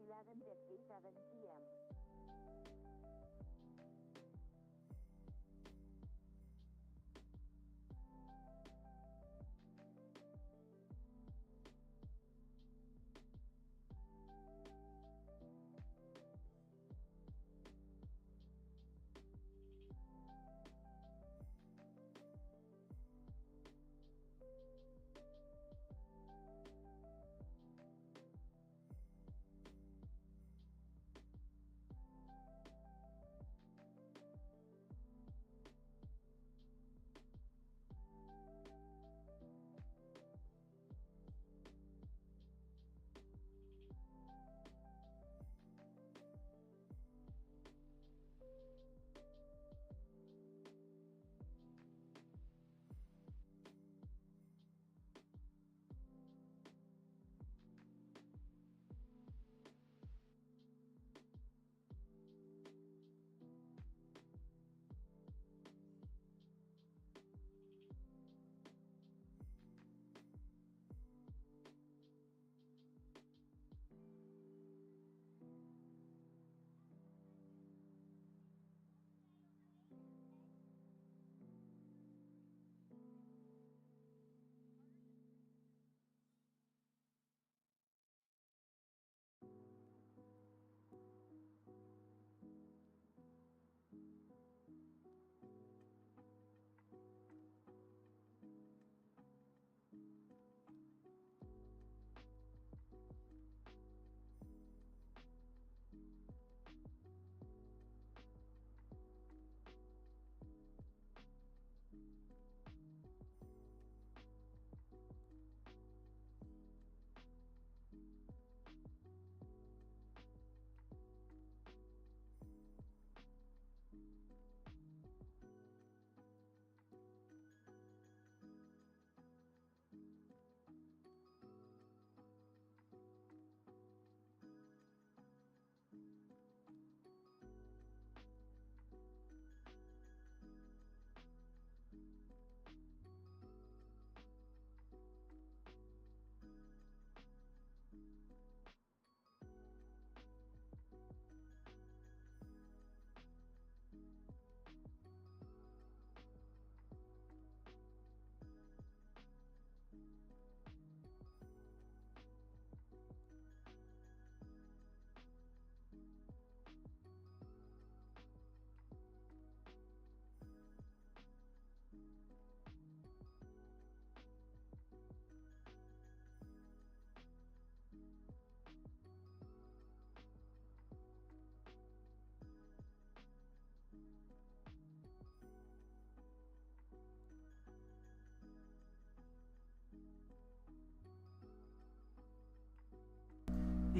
11:57 p.m.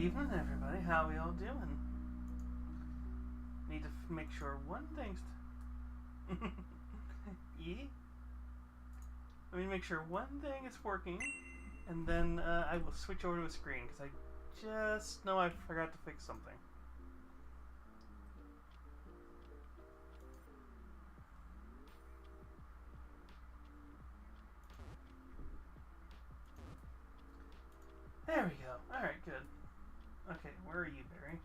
Evening, everybody. How we all doing? Need to make sure one thing's... Yeah? I mean, make sure one thing is working, and then I will switch over to a screen, because I just know I forgot to fix something. There we go. Alright, good. Okay, where are you, Barry?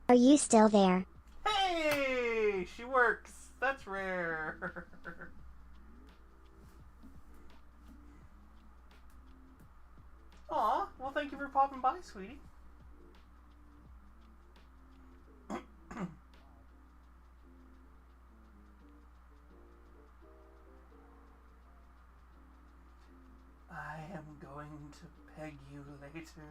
Are you still there? Hey! She works! That's rare! Aw, well thank you for popping by, sweetie. I am going to peg you later.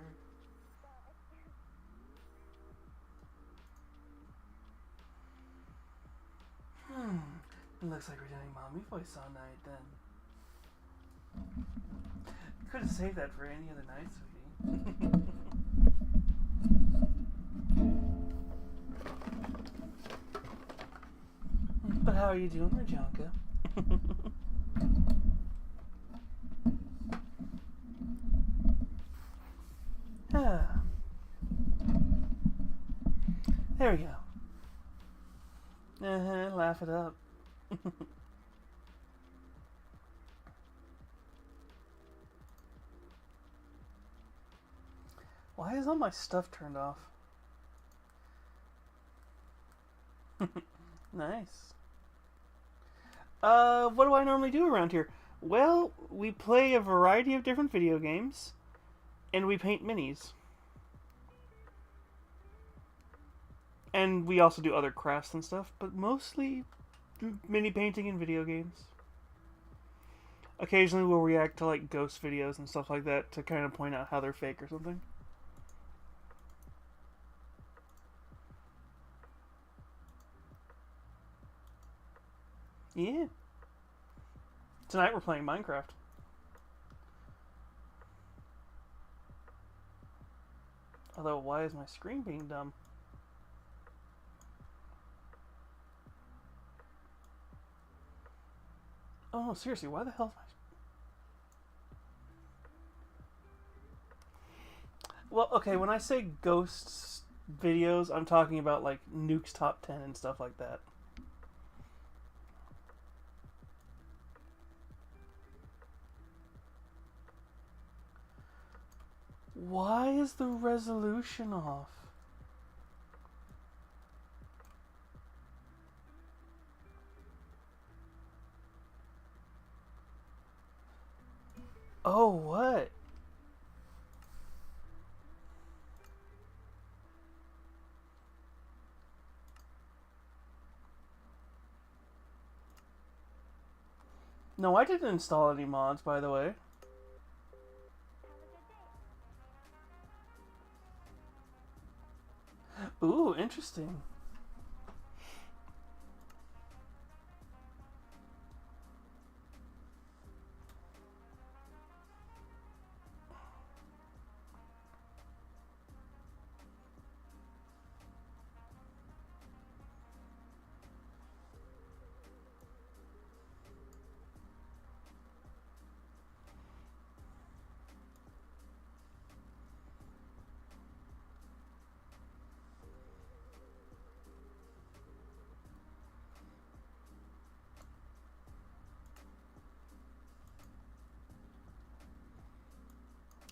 It looks like we're doing mommy voice all night then. Could have saved that for any other night, sweetie. But how are you doing, Rajanka? There we go. Laugh it up. Why is all my stuff turned off? Nice. What do I normally do around here? Well, we play a variety of different video games, and we paint minis. And we also do other crafts and stuff, but mostly mini painting and video games. Occasionally we'll react to like ghost videos and stuff like that to kind of point out how they're fake or something. Yeah. Tonight we're playing Minecraft. Although, why is my screen being dumb? Oh, no, seriously, why the hell is my... Well, okay, when I say ghosts videos, I'm talking about, like, Nuke's Top 10 and stuff like that. Why is the resolution off? Oh, what? No, I didn't install any mods, by the way. Ooh, interesting.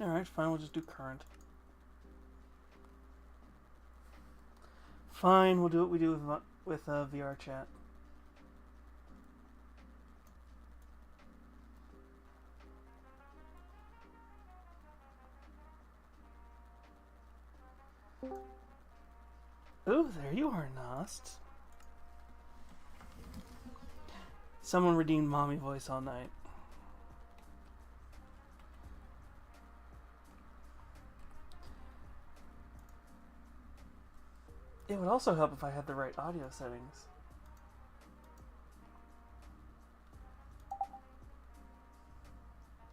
Alright, fine, we'll just do current. Fine, we'll do what we do with VR chat. Ooh, there you are, Nost. Someone redeemed mommy voice all night. It would also help if I had the right audio settings.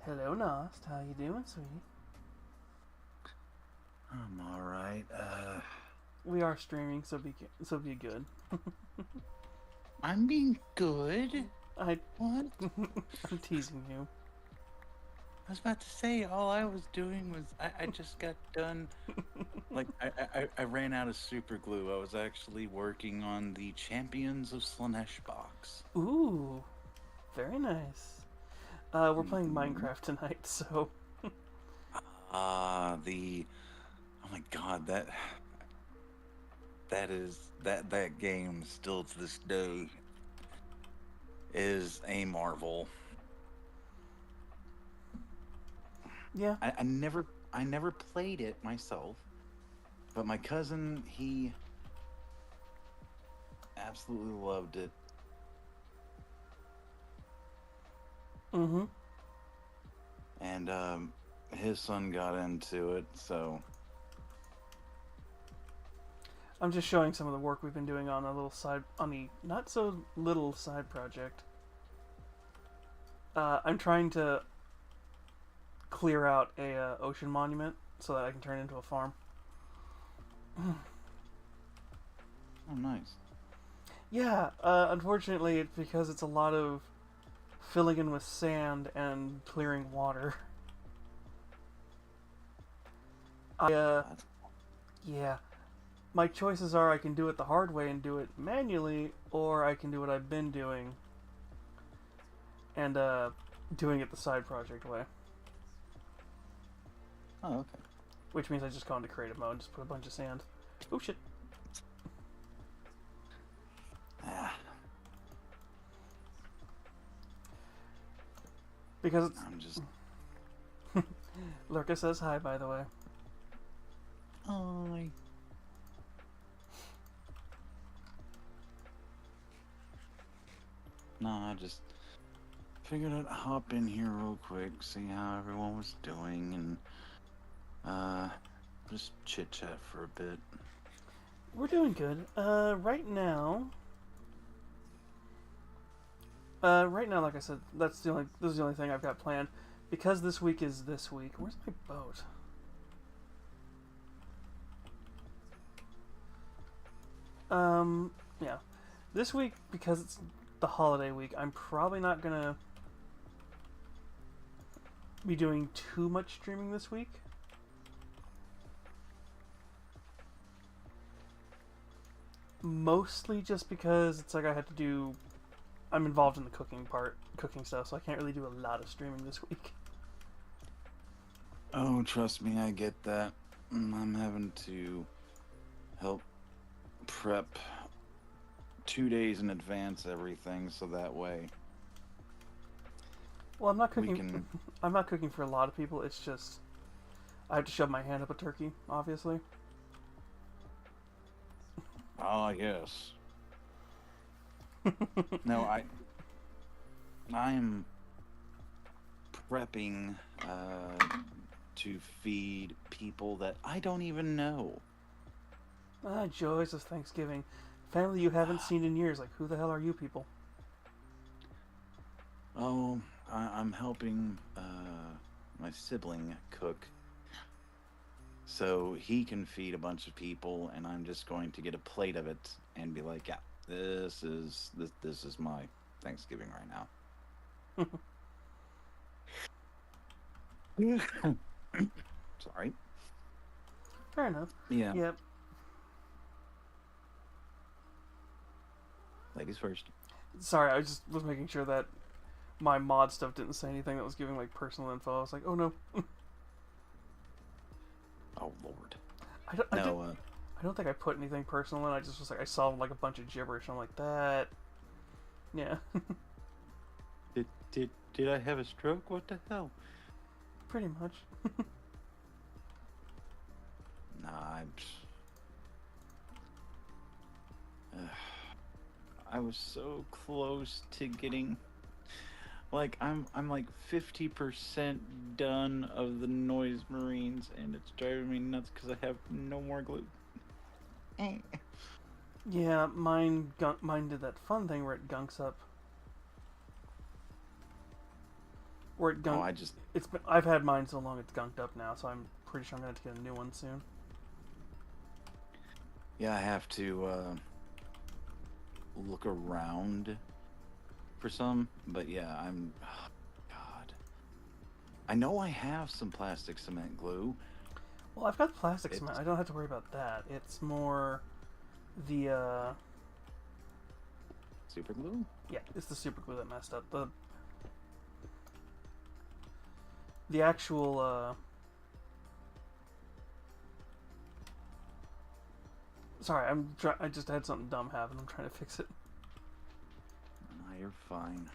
Hello, Nost. How you doing, sweetie? I'm alright. We are streaming, so be good. I'm being good. I What? I'm teasing you. I was about to say, all I was doing was I just got done. Like, I ran out of super glue. I was actually working on the Champions of Slaanesh box. Ooh, very nice. We're playing Mhm. Minecraft tonight, so Oh my god, that game still to this day is a marvel. yeah. I never played it myself, but my cousin, he absolutely loved it. Mm-hmm. And his son got into it, so I'm just showing some of the work we've been doing on the not so little side project. I'm trying to clear out a ocean monument so that I can turn it into a farm. oh nice. Yeah, unfortunately, it's because it's a lot of filling in with sand and clearing water. That's- Yeah. My choices are I can do it the hard way and do it manually, or I can do what I've been doing and doing it the side project way. Oh, okay. Which means I just go into creative mode and just put a bunch of sand. Oh shit. Ah, Because it's... I'm just. Lurka says hi, by the way. Hi. No, I just figured I'd hop in here real quick, see how everyone was doing, and just chit chat for a bit. We're doing good. Right now, like I said, this is the only thing I've got planned. Because this week is this week. Where's my boat? Yeah. This week, because it's the holiday week, I'm probably not gonna be doing too much streaming this week. Mostly just because it's like I'm involved in the cooking stuff, so I can't really do a lot of streaming this week. Oh, trust me, I get that. I'm having to help prep 2 days in advance everything, so that way Well, I'm not we cooking. can. I'm not cooking for a lot of people. It's just I have to shove my hand up a turkey, obviously. Ah, yes. No, I'm prepping to feed people that I don't even know. Joys of Thanksgiving. Family you haven't seen in years. Like, who the hell are you people? Oh, I'm helping my sibling cook, so he can feed a bunch of people, and I'm just going to get a plate of it and be like, yeah, this is my Thanksgiving right now. Sorry. Fair enough. Yeah. Yep. Ladies first. Sorry, I just was making sure that my mod stuff didn't say anything that was giving like personal info. I was like, oh no. Oh Lord. I don't think I put anything personal in. I just was like, I saw like a bunch of gibberish. And I'm like, that. Yeah. Did I have a stroke? What the hell? Pretty much. Nah, I was so close to getting, like, I'm like 50% done of the Noise Marines, and it's driving me nuts because I have no more glue. Yeah, mine did that fun thing where it gunks up. Where it Oh, gunk. I just I've had mine so long it's gunked up now, so I'm pretty sure I'm gonna have to get a new one soon. yeah, I have to look around for some, but yeah, I'm oh, God. I know I have some plastic cement glue. Well, I've got plastic It's cement. I don't have to worry about that. It's more the super glue. yeah, it's the super glue that messed up. The actual sorry, I just had something dumb happen. I'm trying to fix it. Nah, you're fine.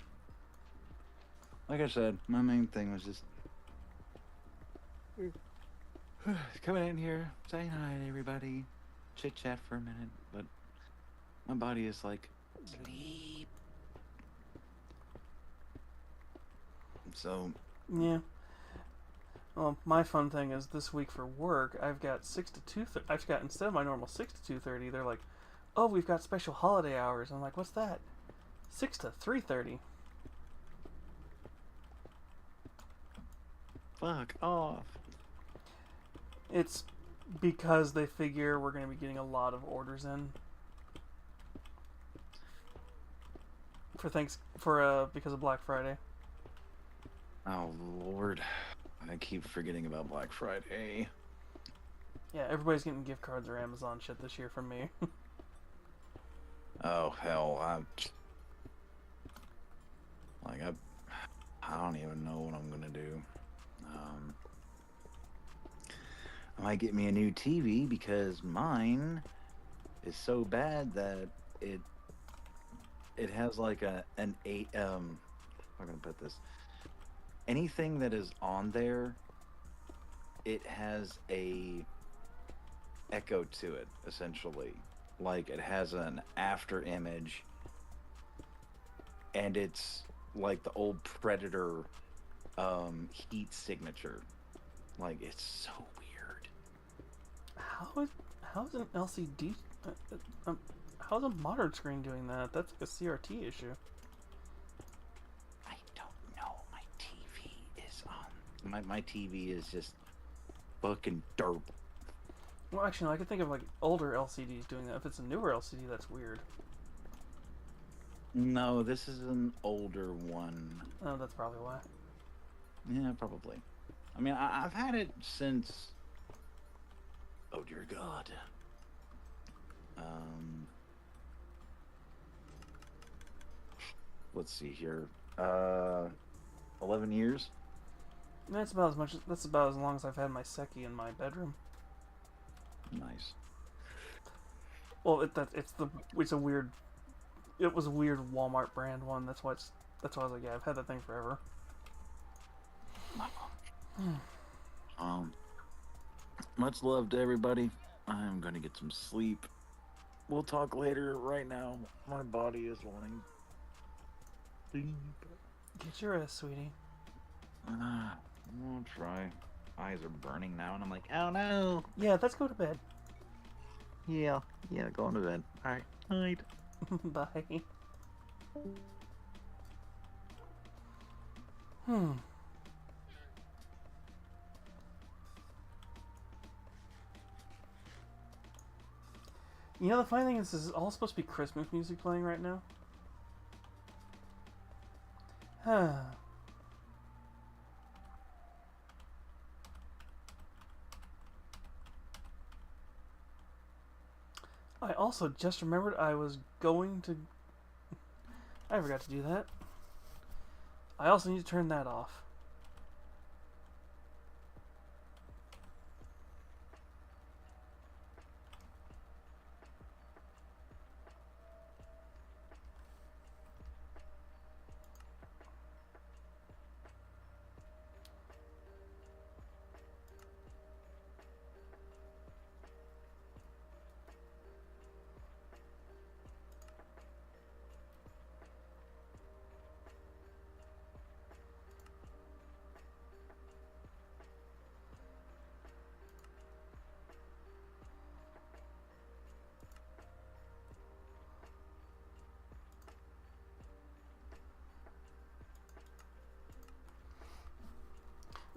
Like I said, my main thing was just coming in here, saying hi to everybody, chit chat for a minute, but my body is like sleep. So Yeah. Well, my fun thing is this week for work, I've got 6 to 2. I've got instead of my normal 6 to 2:30, they're like, "Oh, we've got special holiday hours." I'm like, "What's that?" 6 to 3:30. fuck off. It's because they figure we're going to be getting a lot of orders in for because of Black Friday. Oh Lord, I keep forgetting about Black Friday. Yeah, everybody's getting gift cards or Amazon shit this year from me. Oh hell, I don't even know what I'm gonna do. I might get me a new TV because mine is so bad that it has like an eight how am I gonna put this? Anything that is on there, it has a echo to it essentially. Like it has an after image, and it's like the old Predator heat signature. Like it's so weird. How's an LCD? Um, how's a modern screen doing that? That's like a CRT issue. I don't know. My TV is on. My TV is just fucking derp. Well, actually, no, I could think of like older LCDs doing that. If it's a newer LCD, that's weird. No, this is an older one. Oh, that's probably why. Yeah, probably. I mean, I've had it since. Oh dear God. Um, let's see here. 11 years. That's about as much. That's about as long as I've had my Seki in my bedroom. Nice. Well, it's a weird. It was a weird Walmart brand one. That's why I was like, yeah, I've had that thing forever. Much love to everybody. I'm gonna get some sleep. We'll talk later. Right now, my body is wanting sleep. Get your rest, sweetie. I'll try. Eyes are burning now, and I'm like, oh no. Yeah, let's go to bed. Yeah, going to bed. All right, night. Bye. Hmm. You know, the funny thing is, this is all supposed to be Christmas music playing right now. Huh. I also just remembered I was going to... I forgot to do that. I also need to turn that off.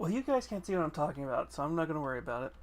Well, you guys can't see what I'm talking about, so I'm not going to worry about it.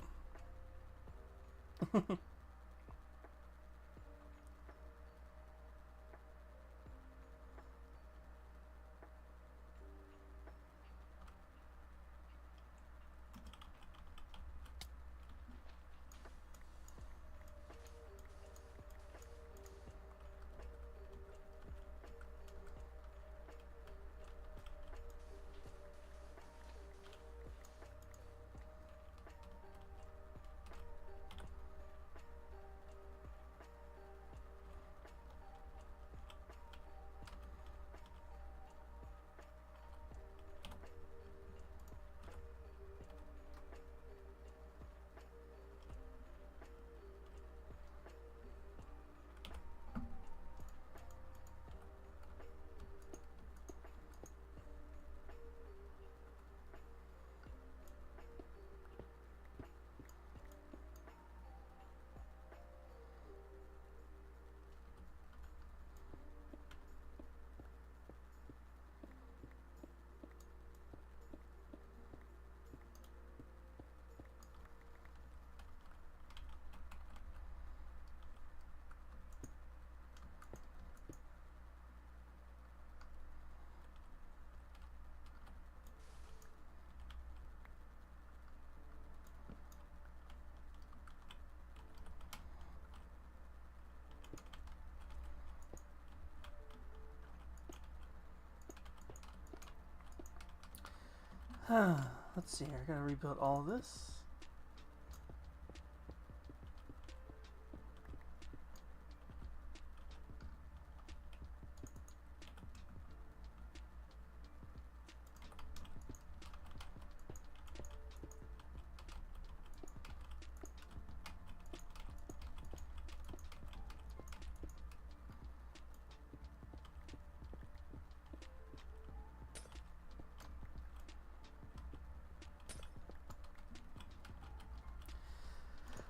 Let's see here. I gotta rebuild all of this.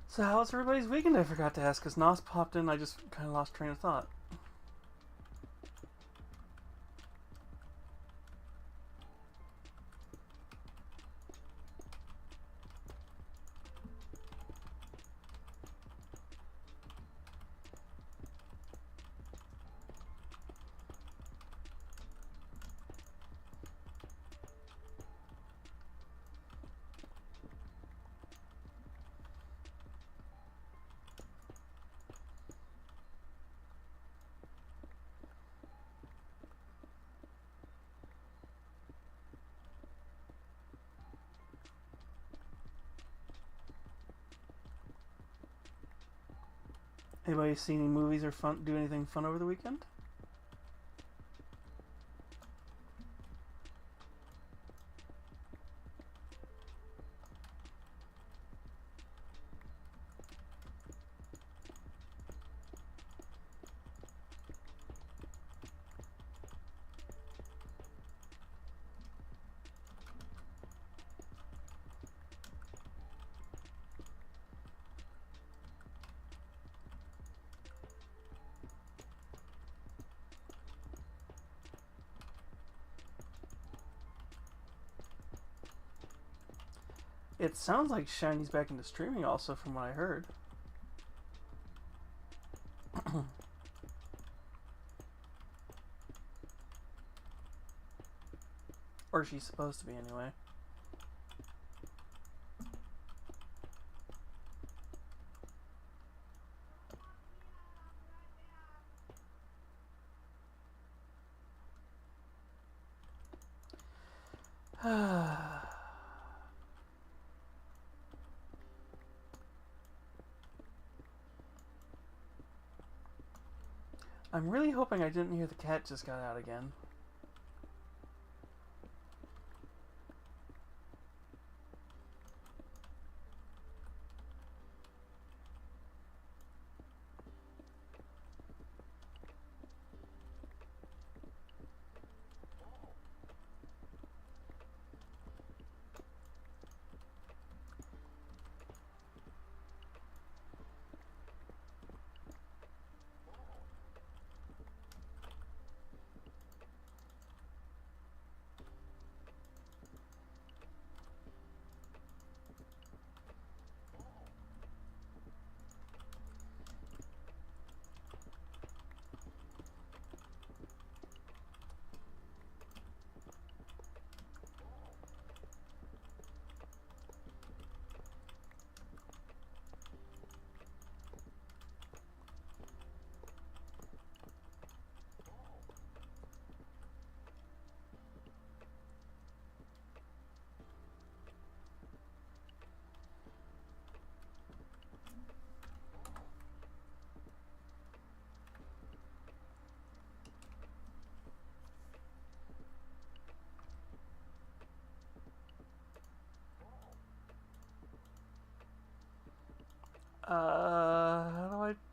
So how was everybody's weekend? I forgot to ask because Nos popped in. I just kind of lost train of thought. Anybody see any movies or do anything fun over the weekend? It sounds like Shiny's back into streaming also from what I heard. Or she's supposed to be anyway. I'm really hoping I didn't hear the cat just got out again.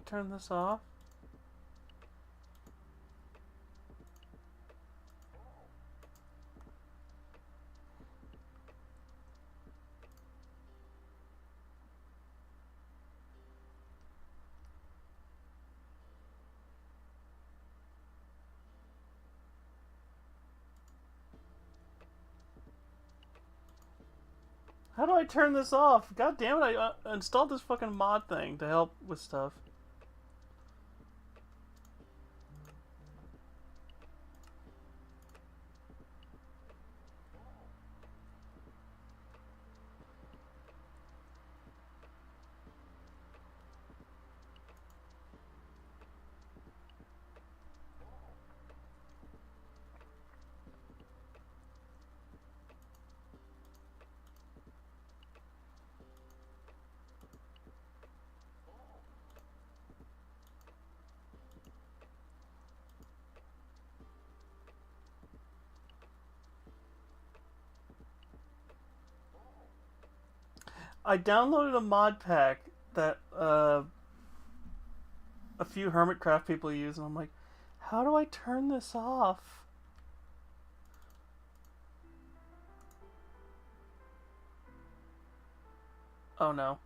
turn this off? How do I turn this off? God damn it, I installed this fucking mod thing to help with stuff. I downloaded a mod pack that a few Hermitcraft people use, and I'm like, how do I turn this off? Oh no.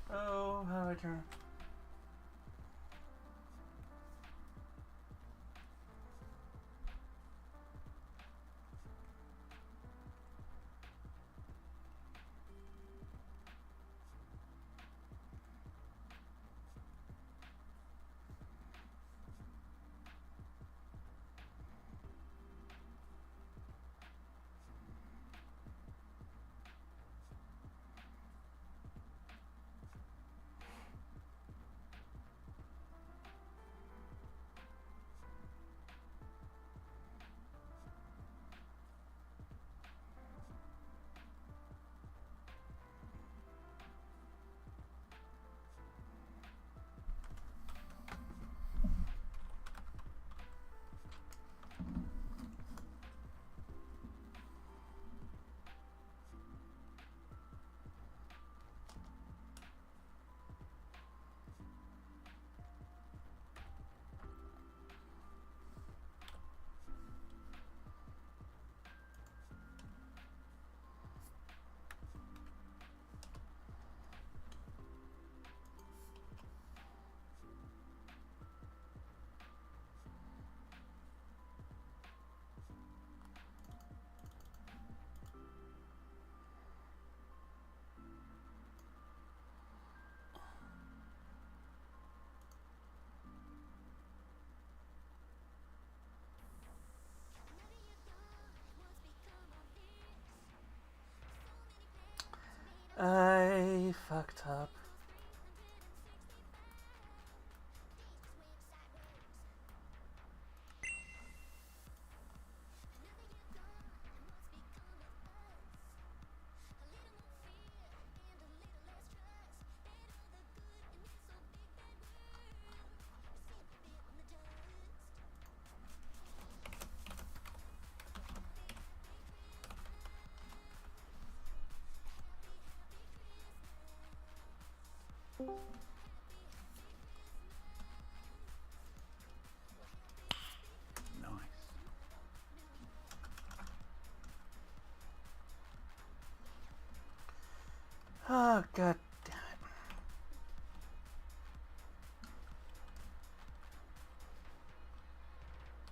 Oh, how do I turn? I fucked up. Nice. Oh, god damn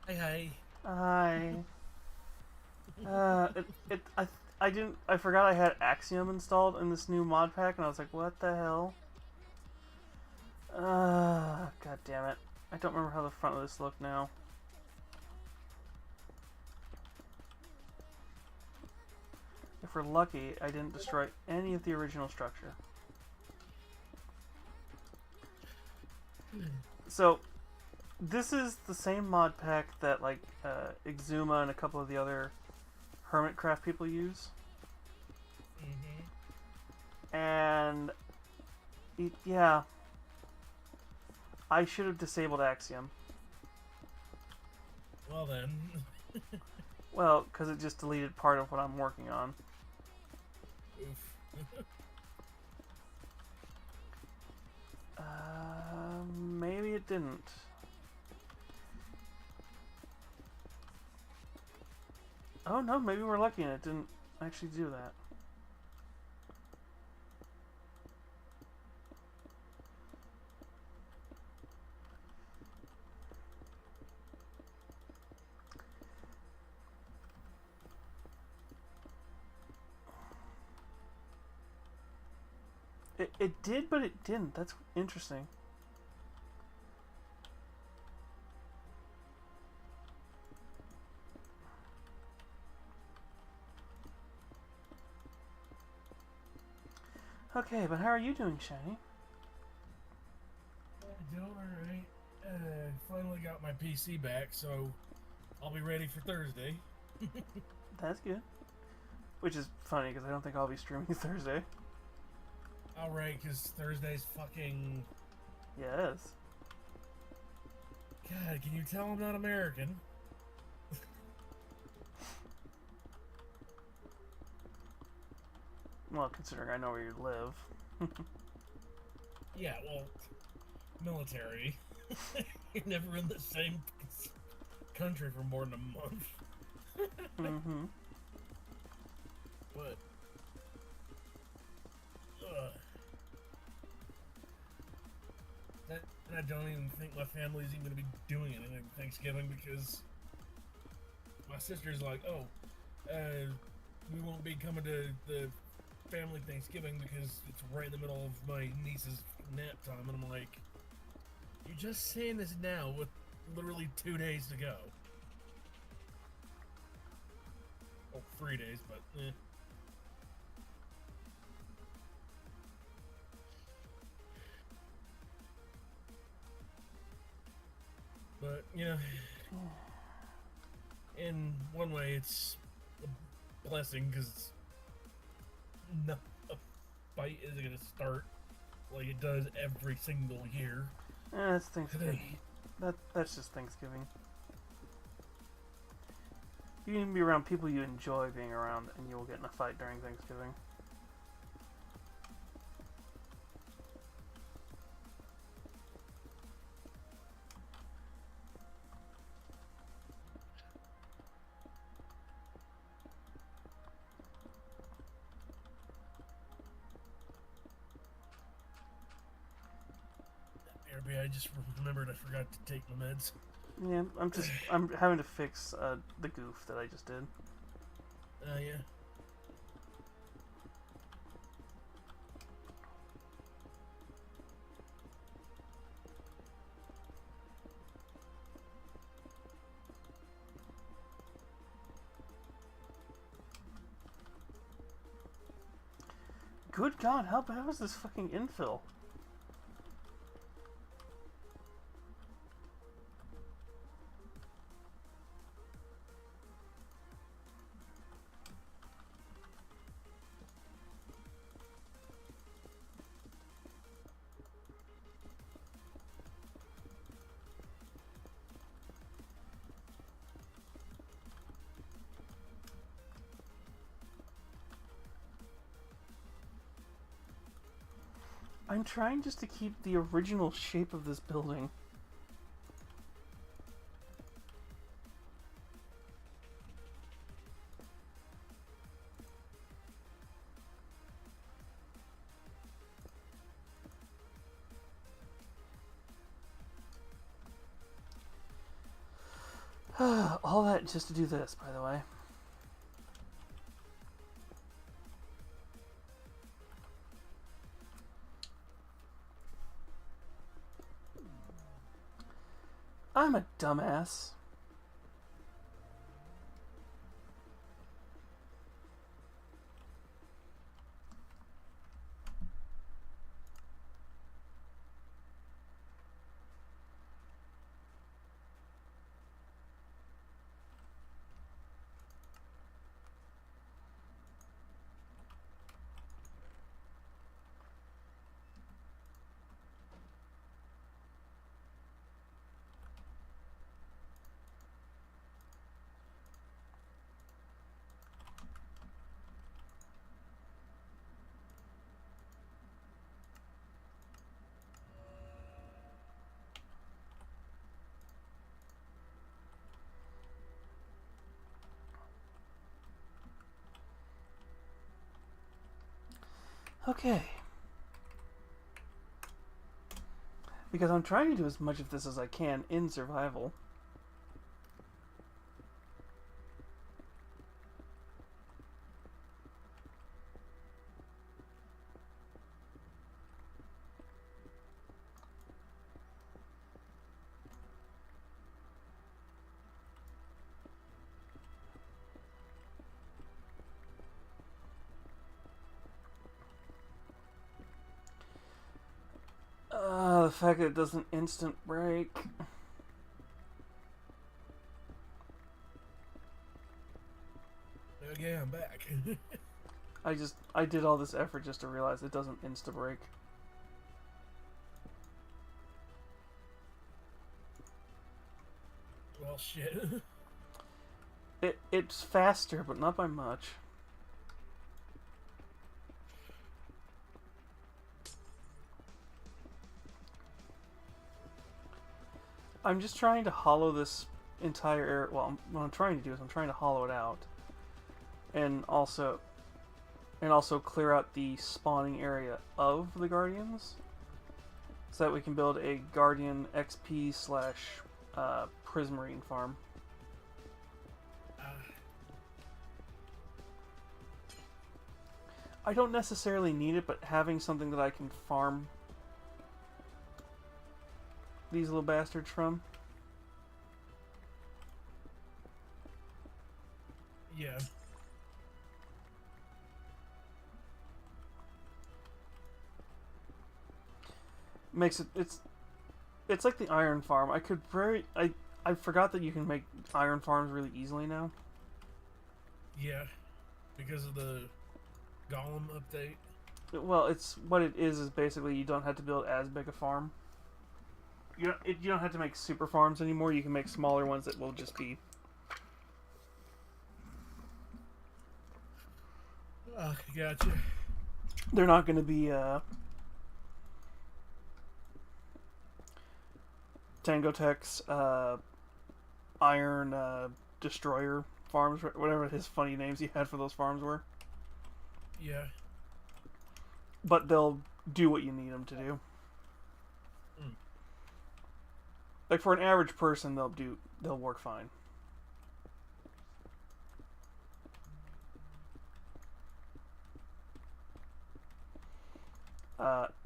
Hey, hey. it. I forgot I had Axiom installed in this new mod pack, and I was like, what the hell? God damn it. I don't remember how the front of this looked now. If we're lucky, I didn't destroy any of the original structure. So, this is the same mod pack that, like, Exuma and a couple of the other Hermitcraft people use. And, yeah. I should have disabled Axiom. Well then. Well, because it just deleted part of what I'm working on. Oof. Maybe it didn't. Oh no, maybe we're lucky and it didn't actually do that. It did, but it didn't. That's interesting. Okay, but how are you doing, Shiny? Doing alright. Finally got my PC back, so I'll be ready for Thursday. That's good. Which is funny, because I don't think I'll be streaming Thursday. Alright, because Thursday's fucking... Yes. God, can you tell I'm not American? Well, considering I know where you live. Yeah, well, military. You're never in the same country for more than a month. Mm-hmm. But... I don't even think my family's even going to be doing anything for Thanksgiving because my sister's like, oh, we won't be coming to the family Thanksgiving because it's right in the middle of my niece's nap time. And I'm like, you're just saying this now with literally 2 days to go. Oh, 3 days, but eh. But, you know, in one way it's a blessing because no, a fight isn't going to start like it does every single year. That's Thanksgiving. That's just Thanksgiving. You can be around people you enjoy being around, and you will get in a fight during Thanksgiving. I just remembered I forgot to take my meds. Yeah, I'm having to fix the goof that I just did. Yeah. Good God, how bad was this fucking infill? I'm trying just to keep the original shape of this building. All that just to do this, by the way. I'm a dumbass. Okay. Because I'm trying to do as much of this as I can in survival. The fact that it doesn't instant break. Okay, I'm back. I did all this effort just to realize it doesn't insta break. Well, shit. It's faster, but not by much. I'm just trying to hollow this entire area. Well, what I'm trying to do is I'm trying to hollow it out, and also clear out the spawning area of the Guardians, so that we can build a Guardian XP / Prismarine farm. I don't necessarily need it, but having something that I can farm these little bastards from. Yeah. Makes it it's like the iron farm. I forgot that you can make iron farms really easily now. Yeah. Because of the Golem update. Well, it's what it is basically you don't have to build as big a farm. You don't have to make super farms anymore. You can make smaller ones that will just be. Gotcha. They're not going to be Tangotech's Iron Destroyer farms, whatever his funny names he had for those farms were. Yeah. But they'll do what you need them to do. Like for an average person, they'll work fine.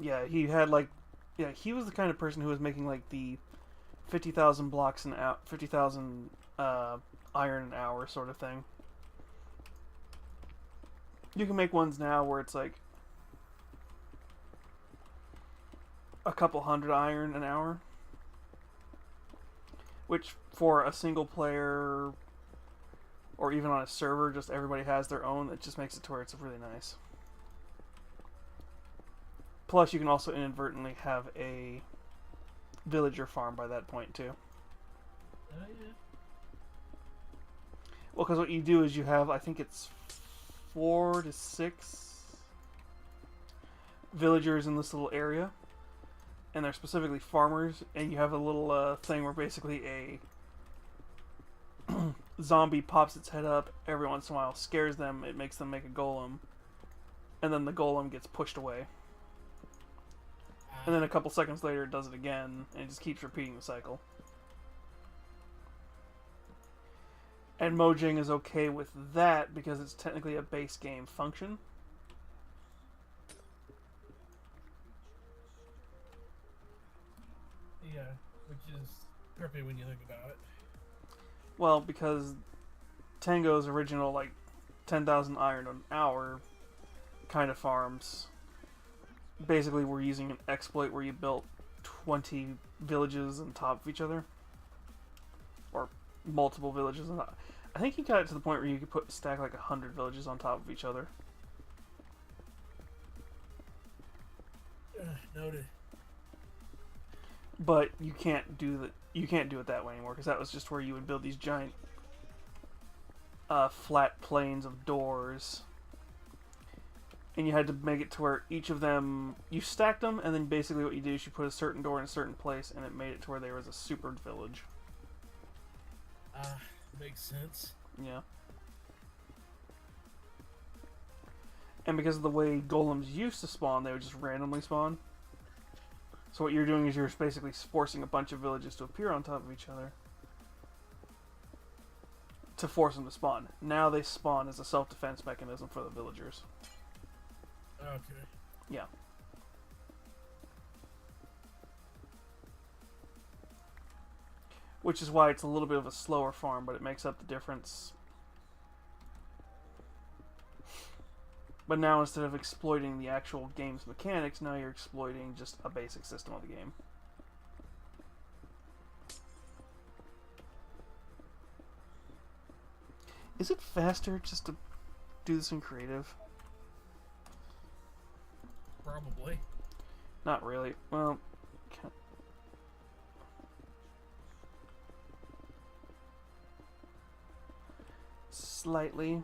Yeah, he was the kind of person who was making like the 50,000 blocks an hour, 50,000 iron an hour sort of thing. You can make ones now where it's like a couple hundred iron an hour. Which, for a single player, or even on a server, just everybody has their own, it just makes it to where it's really nice. Plus, you can also inadvertently have a villager farm by that point, too. Yeah. Well, because what you do is you have, I think it's 4 to 6 villagers in this little area. And they're specifically farmers, and you have a little thing where basically a zombie pops its head up every once in a while, scares them, it makes them make a golem, and then the golem gets pushed away. And then a couple seconds later it does it again, and it just keeps repeating the cycle. And Mojang is okay with that because it's technically a base game function. Yeah, which is trippy when you think about it. Well, because Tango's original, like, 10,000 iron an hour kind of farms basically were using an exploit where you built 20 villages on top of each other. Or multiple villages. I think he got it to the point where you could stack like 100 villages on top of each other. Noted. But you can't do it that way anymore, because that was just where you would build these giant flat planes of doors, and you had to make it to where each of them, you stacked them, and then basically what you do is you put a certain door in a certain place, and it made it to where there was a super village. Makes sense. Yeah. And because of the way golems used to spawn, they would just randomly spawn. So what you're doing is you're basically forcing a bunch of villages to appear on top of each other to force them to spawn. Now they spawn as a self-defense mechanism for the villagers. Okay. Yeah. Which is why it's a little bit of a slower farm, but it makes up the difference. But now instead of exploiting the actual game's mechanics, now you're exploiting just a basic system of the game. Is it faster just to do this in creative? Probably. Not really. Well, slightly.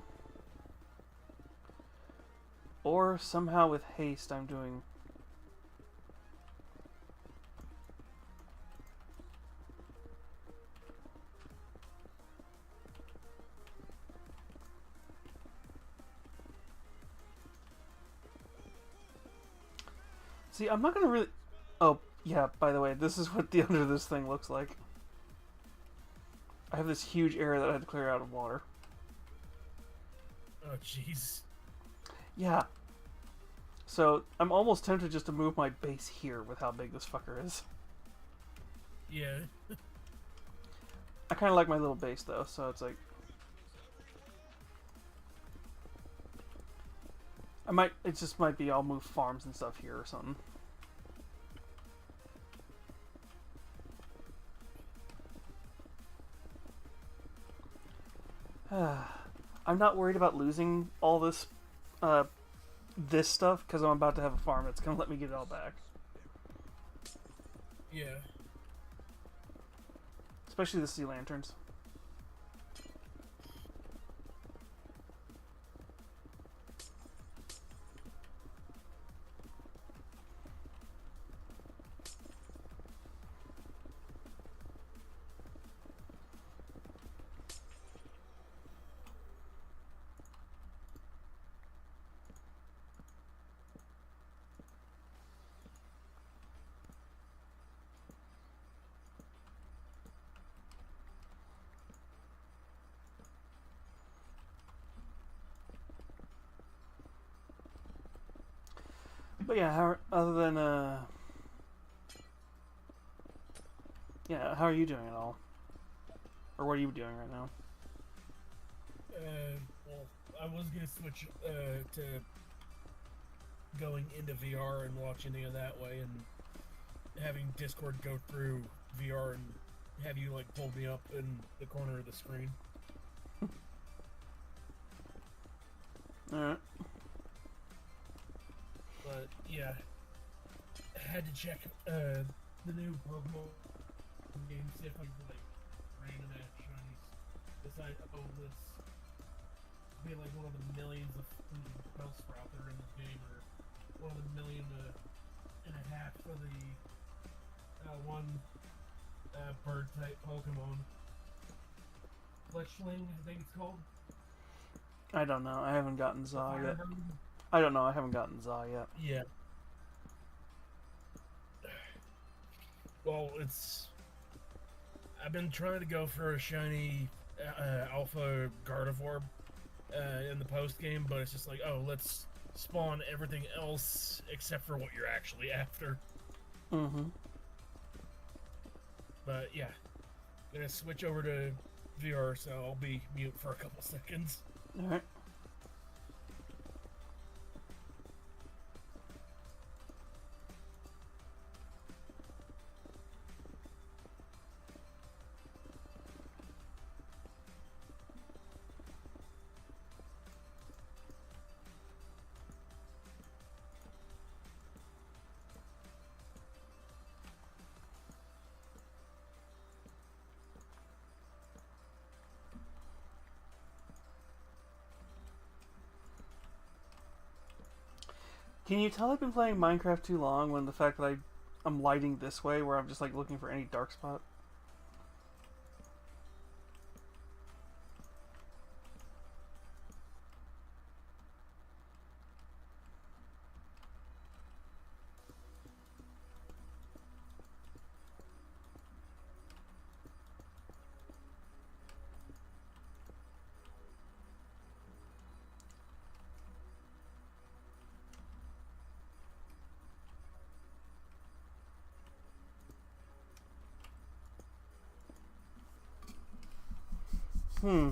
Or somehow with haste I'm doing... See, I'm not gonna really... Oh, yeah, by the way, this is what the under this thing looks like. I have this huge area that I had to clear out of water. Oh, jeez. Yeah. So, I'm almost tempted just to move my base here with how big this fucker is. Yeah. I kind of like my little base, though, so it's like... It just might be I'll move farms and stuff here or something. I'm not worried about losing all this this stuff, because I'm about to have a farm that's going to let me get it all back. Yeah. Especially the sea lanterns. But yeah, other than yeah, how are you doing at all? Or what are you doing right now? Well, I was gonna switch to going into VR and watching it that way, and having Discord go through VR and have you like pull me up in the corner of the screen. Alright. But yeah, I had to check the new Pokemon game, see if I could like random ass shinies. Decide, oh, this be like one of the millions of Bellsprout that are in this game, or one of the million and a half for the one bird type Pokemon. Fletchling, I think it's called. I don't know. I haven't gotten Zaw yet. Firebird. I don't know. I haven't gotten Zaw yet. Yeah. Well, I've been trying to go for a shiny Alpha Gardevoir in the post game, but it's just like, oh, let's spawn everything else except for what you're actually after. Mm-hmm. But yeah, gonna switch over to VR, so I'll be mute for a couple seconds. All right. Can you tell I've been playing Minecraft too long when the fact that I'm lighting this way where I'm just like looking for any dark spot? Hmm.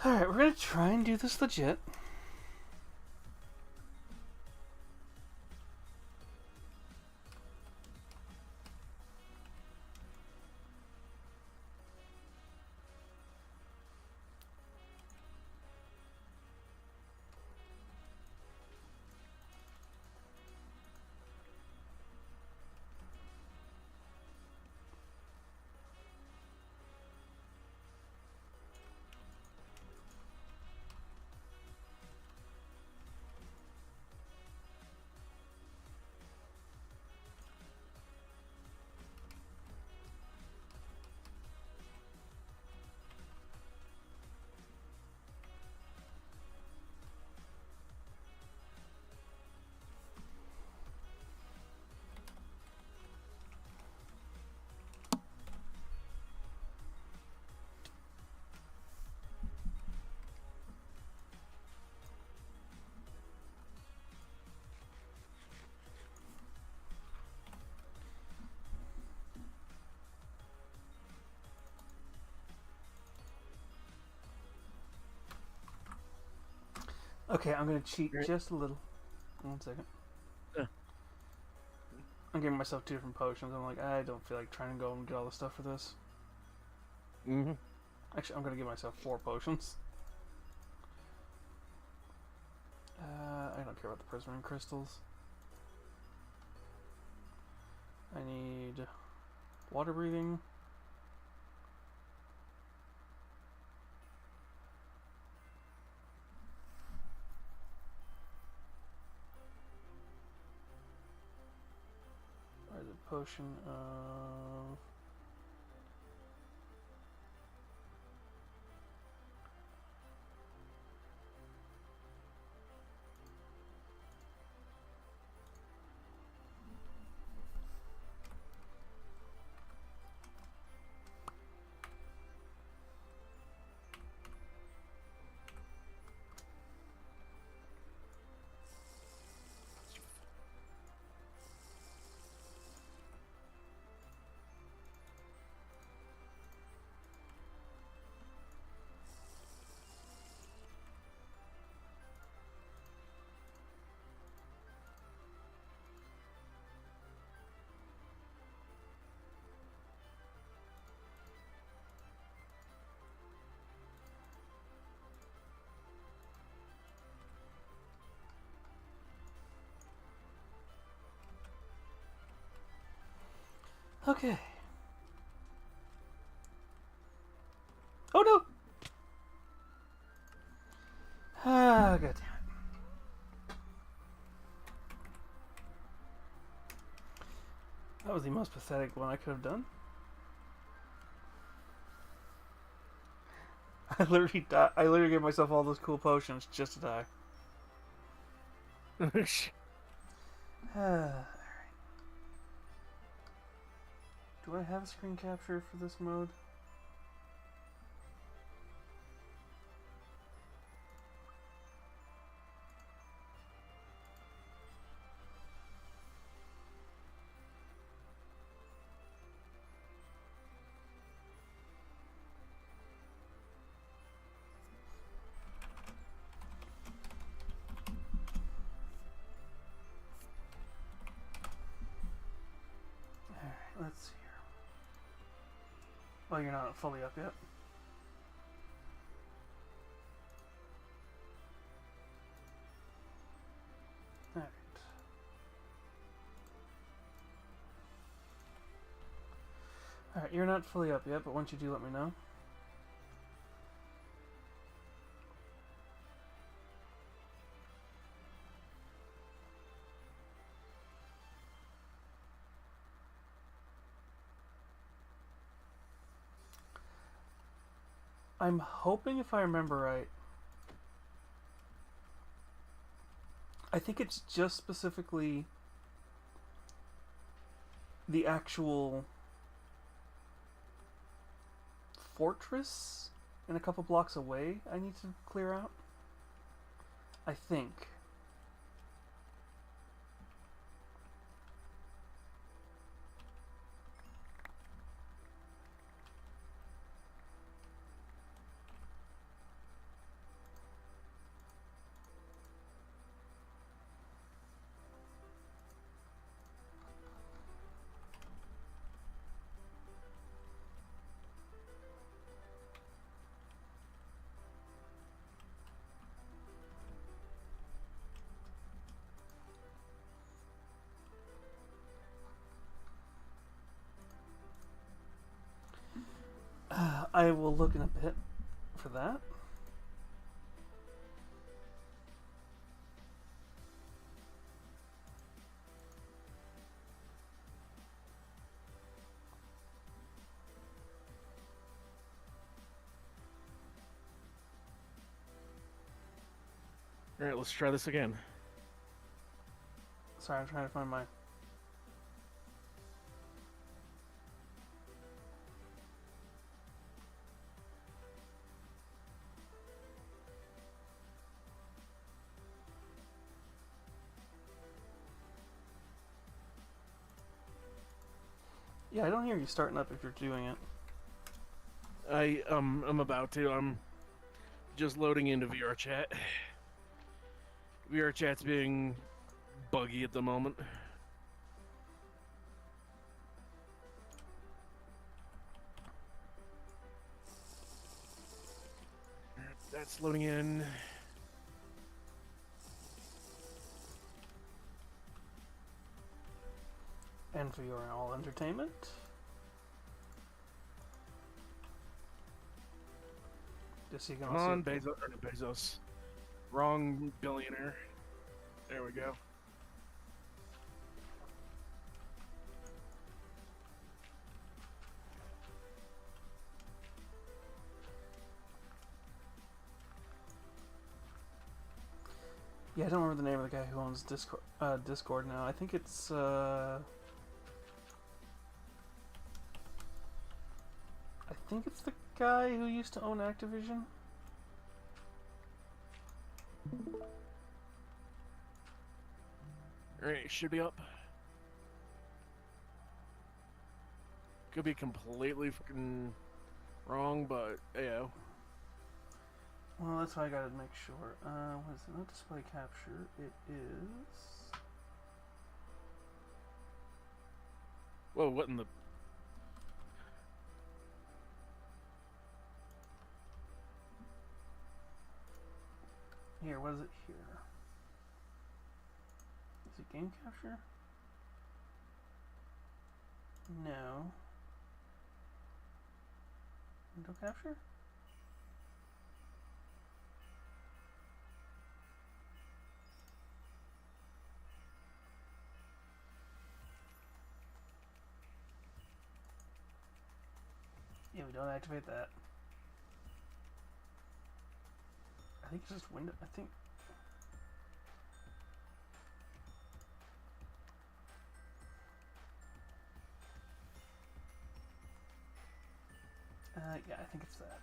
Alright, we're gonna try and do this legit. Okay, I'm gonna cheat just a little. 1 second. Yeah. I'm giving myself 2 different potions. I'm like, I don't feel like trying to go and get all the stuff for this. Mm-hmm. Actually, I'm gonna give myself 4 potions. I don't care about the prismarine crystals. I need water breathing. Where's a potion of... Okay. Oh no! Ah, god damn it. That was the most pathetic one I could have done. I literally gave myself all those cool potions just to die. Alright. Do I have a screen capture for this mode? Let's see here. Oh, you're not fully up yet. Alright. Alright, you're not fully up yet, but once you do, let me know. I'm hoping, if I remember right, I think it's just specifically the actual fortress and a couple blocks away I need to clear out. I think. I will look in a bit for that. Alright, let's try this again. Sorry, I'm trying to find my... Yeah, I don't hear you starting up if you're doing it. I'm about to. I'm just loading into VR chat. VR chat's being buggy at the moment. That's loading in. And for your all entertainment. Just so you can Come all on, see. Bezos. Or no, Bezos. Wrong billionaire. There we go. Yeah, I don't remember the name of the guy who owns Discord now. I think it's the guy who used to own Activision. Alright, should be up. Could be completely fucking wrong, but yeah. Well, that's why I gotta make sure. What is it? Not display capture. It is. Whoa, what in the... Here, what is it here? Is it game capture? No. Window capture? Yeah, we don't activate that. I think it's just window. I think. Yeah, I think it's that.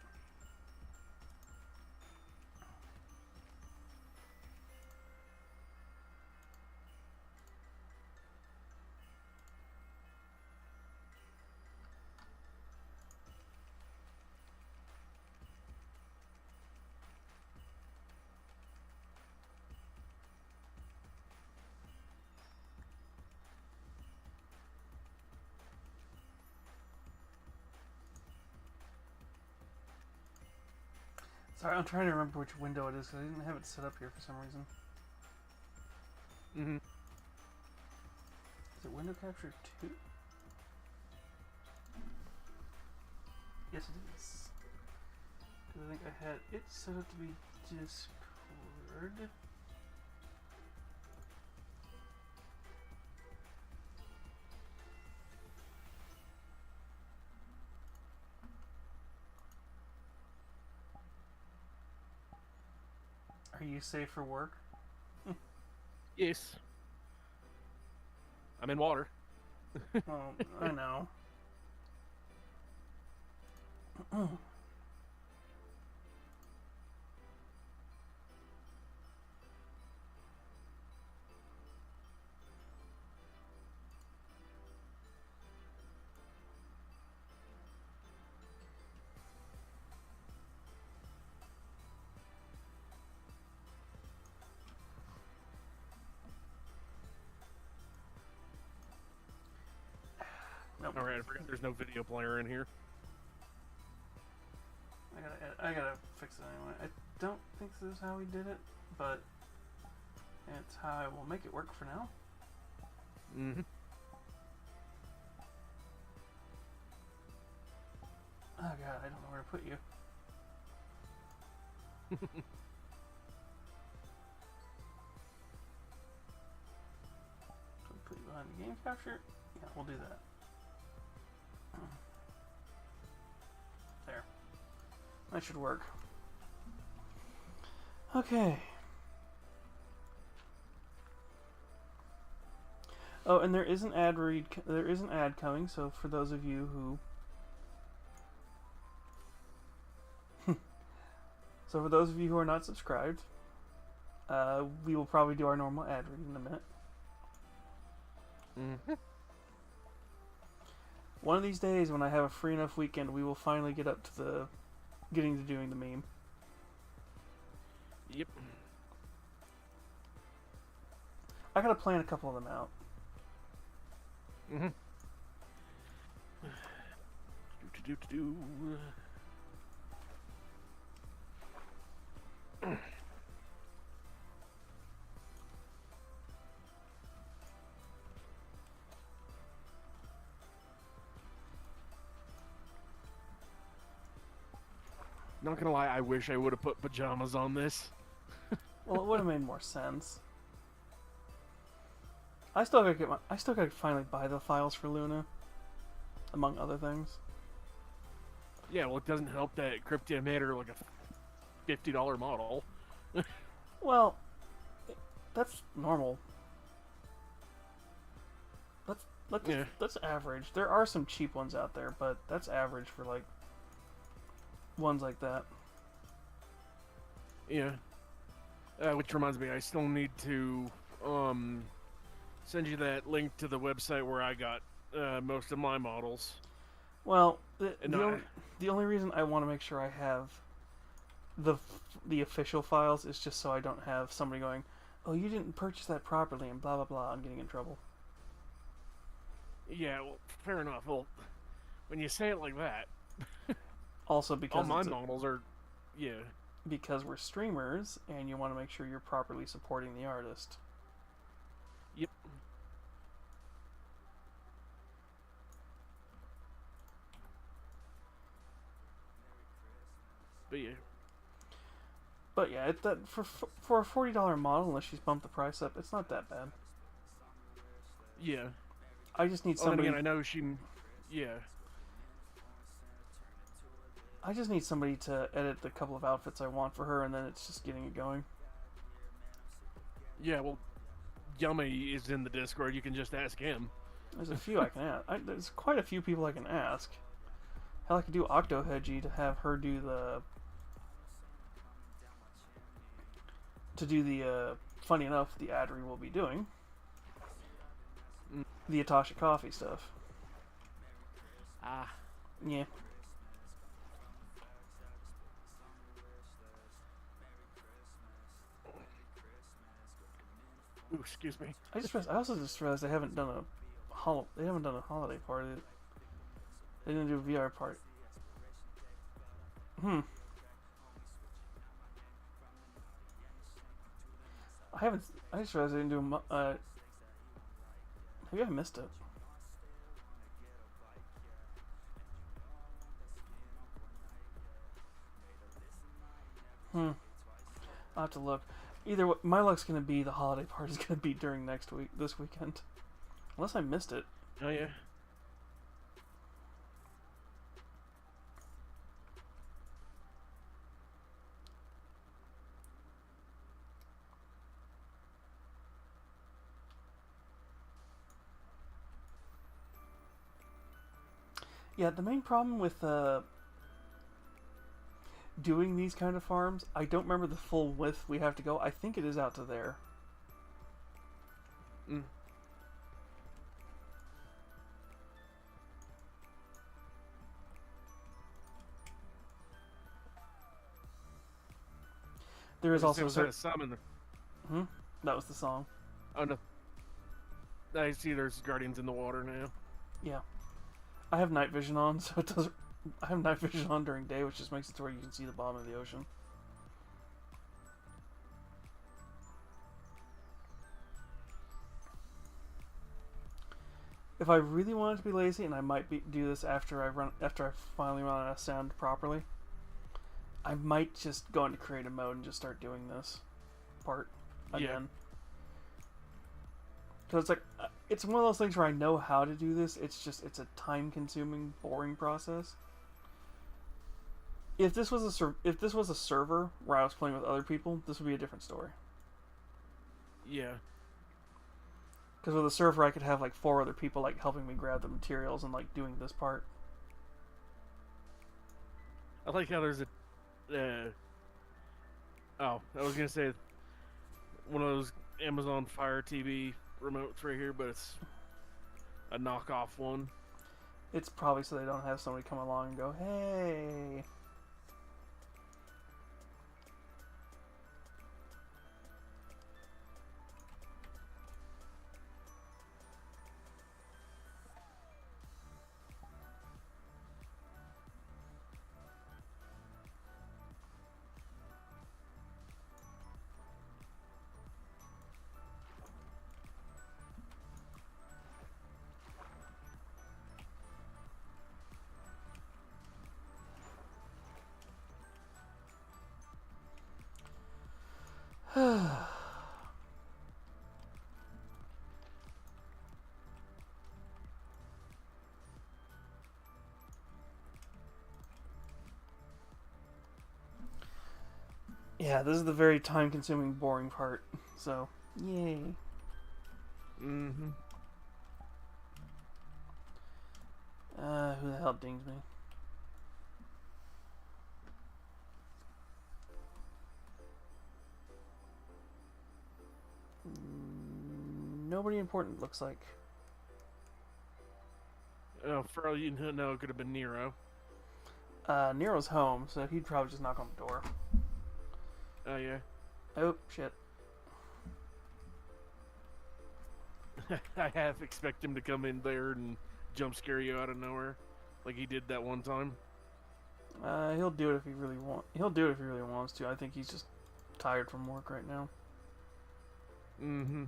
Sorry, I'm trying to remember which window it is because I didn't have it set up here for some reason. Mm-hmm. Is it window capture 2? Yes, it is. Because I think I had it set up to be Discord. Are you safe for work? Yes. I'm in water. Well, I know. Nope. Alright, I forgot there's no video player in here. I gotta fix it anyway. I don't think this is how we did it, but it's how I will make it work for now. Mm-hmm. Oh god, I don't know where to put you. So put you behind the game capture? Yeah, we'll do that. There. That should work. Okay. Oh, and there is an ad read. There is an ad coming. So for those of you who, are not subscribed, we will probably do our normal ad read in a minute. Mm-hmm. One of these days, when I have a free enough weekend, we will finally get up to the getting to doing the meme. Yep. I gotta plan a couple of them out. Mm-hmm. Do. Not gonna lie, I wish I would have put pajamas on this. Well, it would have made more sense. I still gotta finally buy the files for Luna, among other things. Yeah, well, it doesn't help that Cryptia made her like a $50 model. Well, that's normal. That's average. There are some cheap ones out there, but that's average for like ones like that. Yeah. Which reminds me, I still need to send you that link to the website where I got most of my models. Well, the only reason I want to make sure I have the official files is just so I don't have somebody going, "Oh, you didn't purchase that properly," and blah blah blah. I'm getting in trouble. Yeah, well, fair enough. Well, when you say it like that, Also, because all my models are, yeah. Because we're streamers, and you want to make sure you're properly supporting the artist. Yep. But yeah, But yeah, that for a $40 model, unless she's bumped the price up, it's not that bad. yeah. I just need Oh, then somebody. again, I know she. Yeah, I just need somebody to edit the couple of outfits I want for her, and then it's just getting it going. yeah. Well, Yummy is in the Discord. You can just ask him. There's a few I can ask. There's quite a few people I can ask. Hell, I could do Octohegy to have her do the. Funny enough, the ad read will be doing the Atasha Coffee stuff. Ah. Yeah. Ooh, excuse me. I also just realized they haven't done a holiday party. They didn't do a VR party. I just realized I didn't do maybe I missed it. I'll have to look. Either way, my luck's gonna be the holiday party's gonna be during this weekend. Unless I missed it. Oh yeah. Yeah, the main problem with doing these kind of farms, I don't remember the full width we have to go. I think it is out to there. There is also a summon. That was the song. Oh no. I see. There's guardians in the water now. Yeah. I have night vision on, so it doesn't. I have night vision on during day, which just makes it to where you can see the bottom of the ocean. If I really wanted to be lazy, and I might do this after I finally run out of sound properly, I might just go into creative mode and just start doing this part again. Because it's one of those things where I know how to do this. It's a time-consuming, boring process. If this was a server where I was playing with other people, this would be a different story. Yeah. Because with a server, I could have 4 other people helping me grab the materials and doing this part. I like how there's a. Oh, I was gonna say one of those Amazon Fire TV remotes right here, but it's a knockoff one. It's probably so they don't have somebody come along and go, "Hey." Yeah, this is the very time-consuming, boring part. So, yay. Mm-hmm. Who the hell dings me? Nobody important, looks like. Oh, for all you know, it could have been Nero. Nero's home, so he'd probably just knock on the door. Oh yeah. Oh, shit. I half expect him to come in there and jump scare you out of nowhere, like he did that one time. He'll do it if he really wants to. I think he's just tired from work right now. Mm-hmm.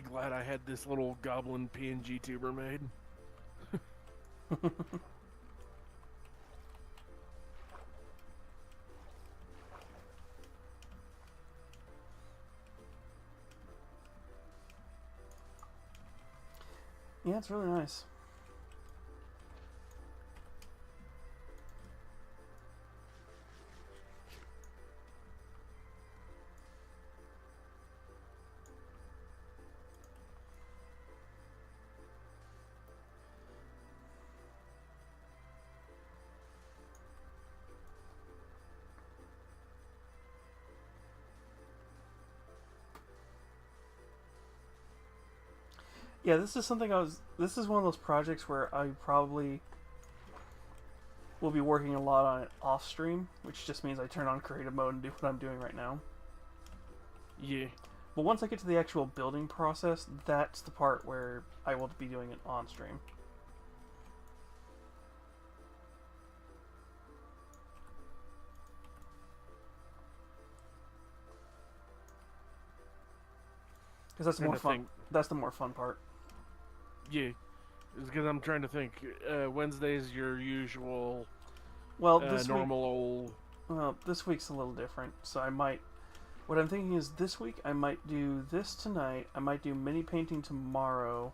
really glad I had this little goblin PNG tuber made. Yeah, it's really nice. Yeah, this is something this is one of those projects where I probably will be working a lot on it off stream, which just means I turn on creative mode and do what I'm doing right now. Yeah. But once I get to the actual building process, that's the part where I will be doing it on stream. Because that's the more fun. That's the more fun part. Yeah, it's because I'm trying to think. Wednesday's your usual, well, this normal. Well, this week's a little different, so I might. What I'm thinking is this week I might do this tonight. I might do mini painting tomorrow,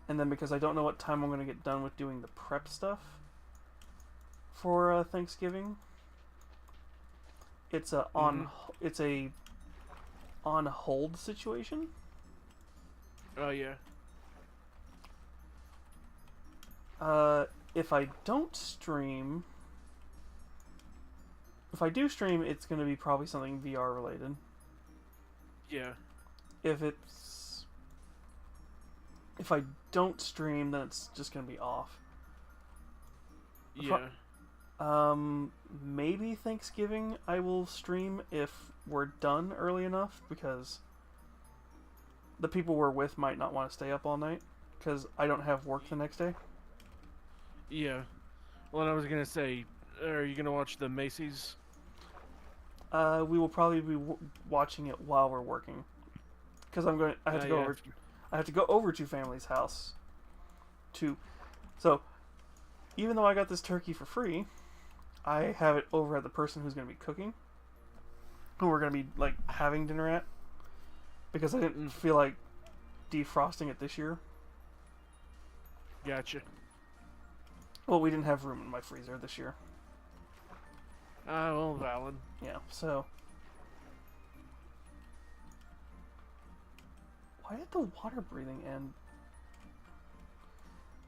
and then because I don't know what time I'm going to get done with doing the prep stuff for Thanksgiving, it's a it's a on hold situation. Oh yeah. If I don't stream, if I do stream, it's going to be probably something VR related. Yeah. If I don't stream, then it's just going to be off. Yeah. Maybe Thanksgiving I will stream if we're done early enough, because the people we're with might not want to stay up all night, because I don't have work the next day. Yeah. Well, and I was gonna say, are you gonna watch the Macy's? We will probably be watching it while we're working, because I have to go over. I have to go over to family's house. So, even though I got this turkey for free, I have it over at the person who's going to be cooking, who we're going to be like having dinner at, because I didn't feel like defrosting it this year. Gotcha. Well, we didn't have room in my freezer this year. Well, valid. Yeah, so... Why did the water breathing end?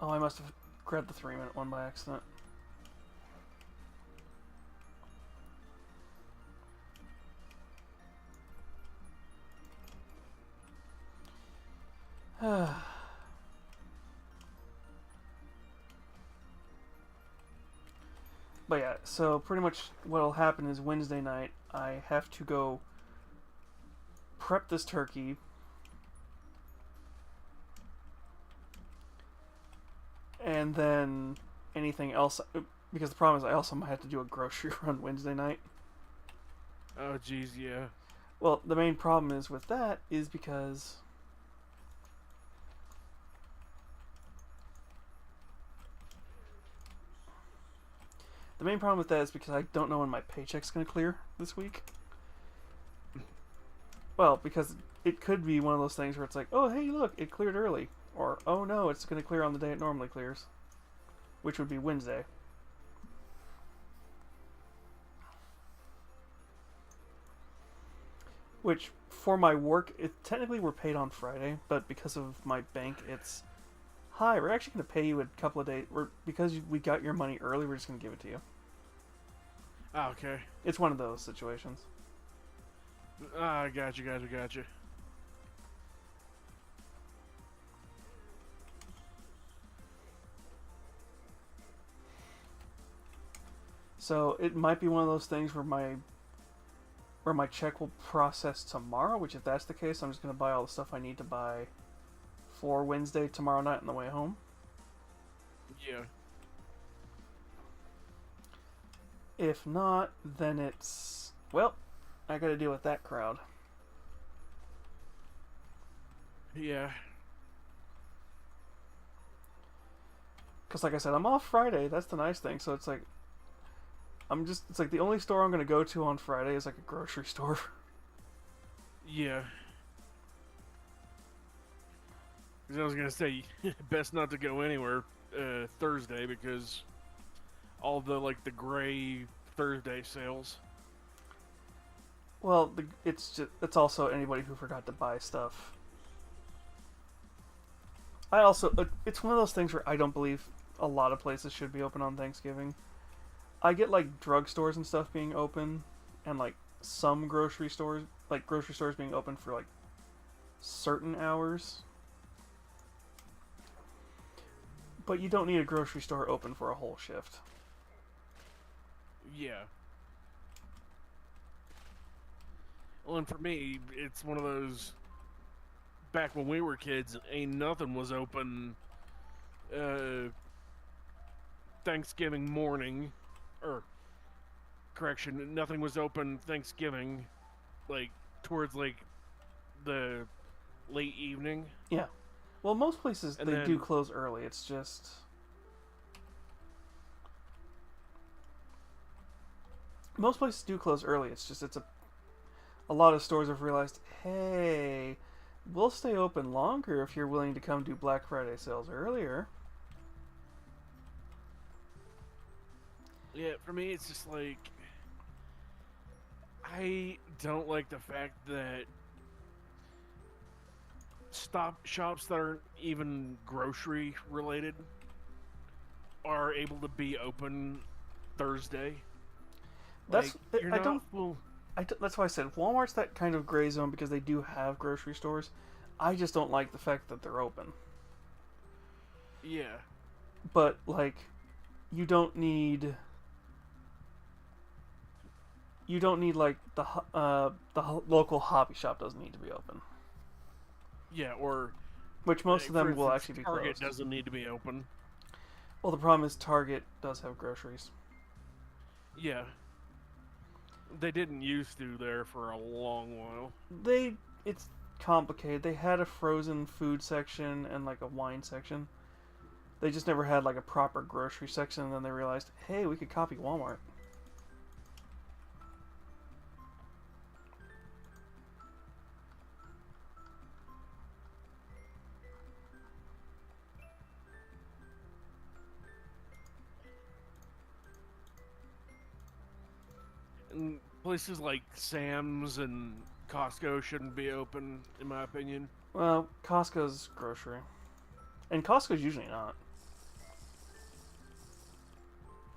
Oh, I must have grabbed the 3-minute one by accident. But yeah, so pretty much what'll happen is Wednesday night I have to go prep this turkey, and then anything else, because the problem is I also might have to do a grocery run Wednesday night. Oh jeez, yeah. Well, the main problem is with that is because I don't know when my paycheck's going to clear this week. Well, because it could be one of those things where it's like, oh, hey, look, it cleared early. Or, oh, no, it's going to clear on the day it normally clears. Which would be Wednesday. Which, for my work, technically we're paid on Friday, but because of my bank, it's, hi, we're actually going to pay you a couple of days. Because we got your money early, we're just going to give it to you. Oh, okay. It's one of those situations. Gotcha. So it might be one of those things where my check will process tomorrow, which if that's the case, I'm just going to buy all the stuff I need to buy for Wednesday tomorrow night on the way home. Yeah. If not, then it's, well, I got to deal with that crowd. Yeah. Because, like I said, I'm off Friday. That's the nice thing. So it's like, it's like the only store I'm going to go to on Friday is like a grocery store. Yeah. 'Cause I was gonna say, best not to go anywhere Thursday because all the the gray Thursday sales. Well, it's also anybody who forgot to buy stuff. I also, it's one of those things where I don't believe a lot of places should be open on Thanksgiving. I get like drugstores and stuff being open, and like some grocery stores being open for like certain hours. But you don't need a grocery store open for a whole shift. Yeah. Well, and for me, it's one of those. Back when we were kids, ain't nothing was open. Thanksgiving morning, or correction, nothing was open Thanksgiving, like towards like the late evening. Yeah. Well, most places And they do then- close early. It's just most places do close early. It's just a lot of stores have realized, hey, we'll stay open longer if you're willing to come do Black Friday sales earlier. Yeah, for me, it's just like I don't like the fact that shops that aren't even grocery related are able to be open Thursday. That's Like, you're I not don't. full. That's why I said Walmart's that kind of gray zone because they do have grocery stores. I just don't like the fact that they're open. Yeah, But like, you don't need like the local hobby shop doesn't need to be open, yeah, or which most of like, them for will instance, actually be Target closed. doesn't need to be open. Well, the problem is Target does have groceries. Yeah, they didn't used to there for a long while. It's complicated. They had a frozen food section and like a wine section. They just never had like a proper grocery section, and then they realized, hey, we could copy Walmart. And places like Sam's and Costco shouldn't be open, in my opinion. Well, Costco's grocery, and Costco's usually not.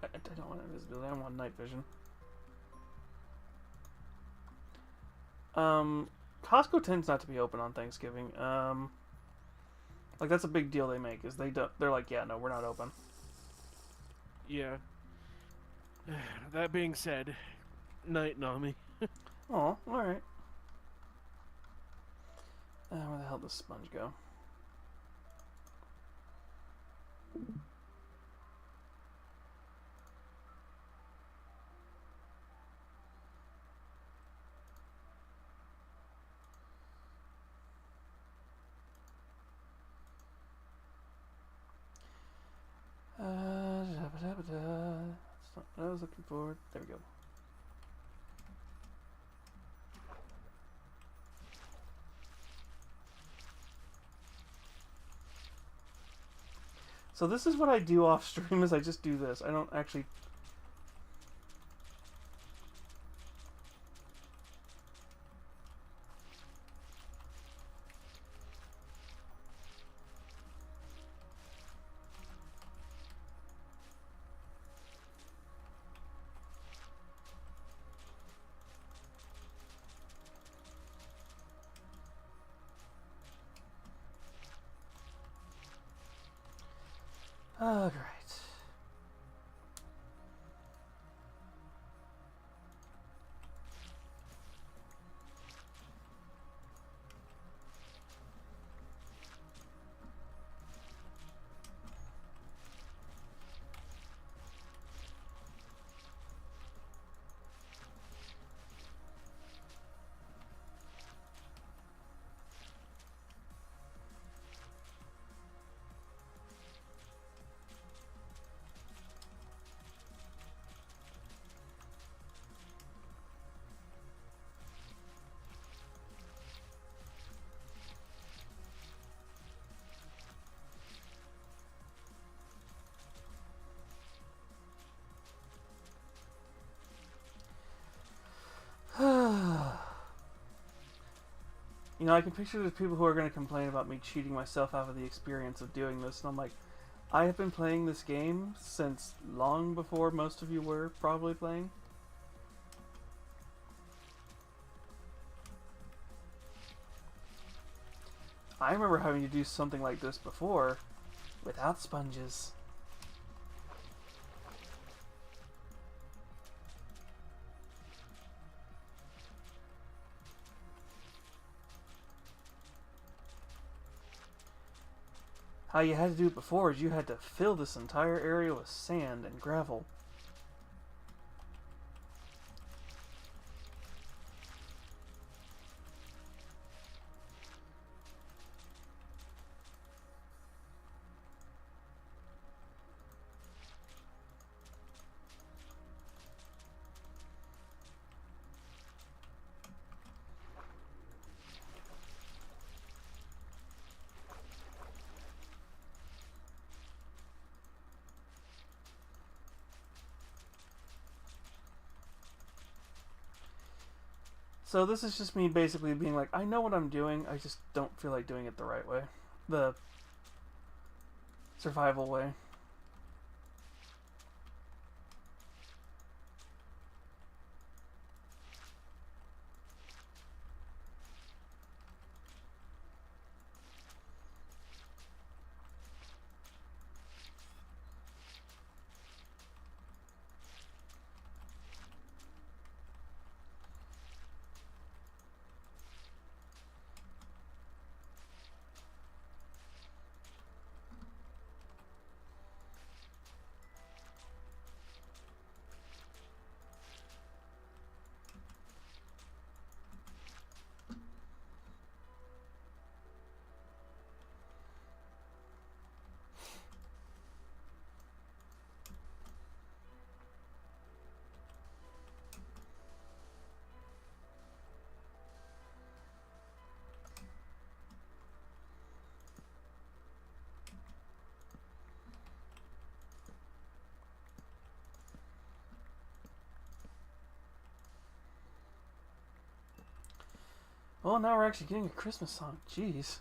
I don't want invisibility. I don't want night vision. Costco tends not to be open on Thanksgiving. Like that's a big deal they make is they're like, yeah, no, we're not open. Yeah. That being said, night, Nami. Oh, all right. Where the hell does Sponge go? That's not what I was looking for. There we go. So this is what I do off stream is I just do this. I don't actually... Oh, great. You know, I can picture the people who are going to complain about me cheating myself out of the experience of doing this, and I'm like, I have been playing this game since long before most of you were probably playing. I remember having to do something like this before, without sponges. How you had to do it before is you had to fill this entire area with sand and gravel. So this is just me basically being like, I know what I'm doing, I just don't feel like doing it the right way. The survival way. Well, now we're actually getting a Christmas song. Jeez.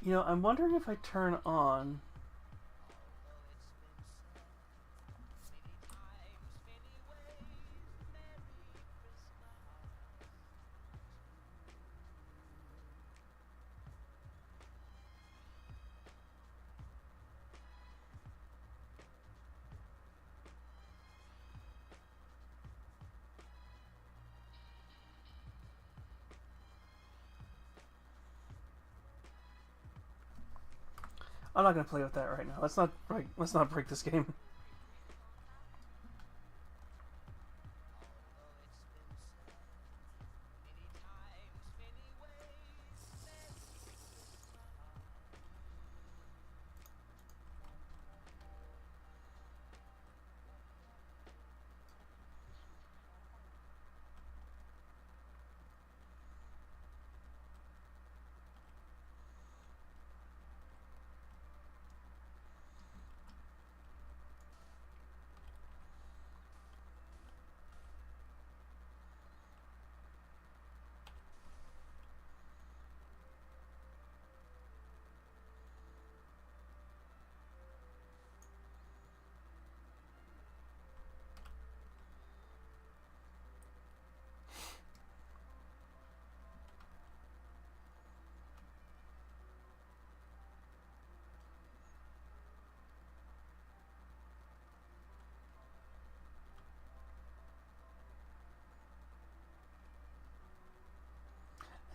You know, I'm wondering if I turn on. I'm not gonna play with that right now. Let's not break this game.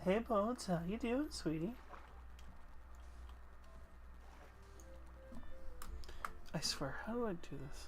Hey Bones, how you doing, sweetie? I swear, how do I do this?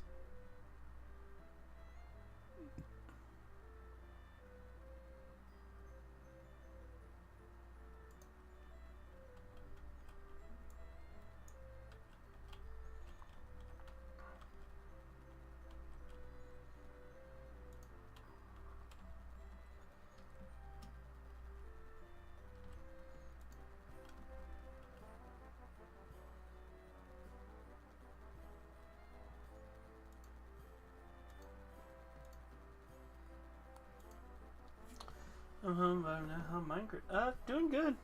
How Minecraft? Doing good.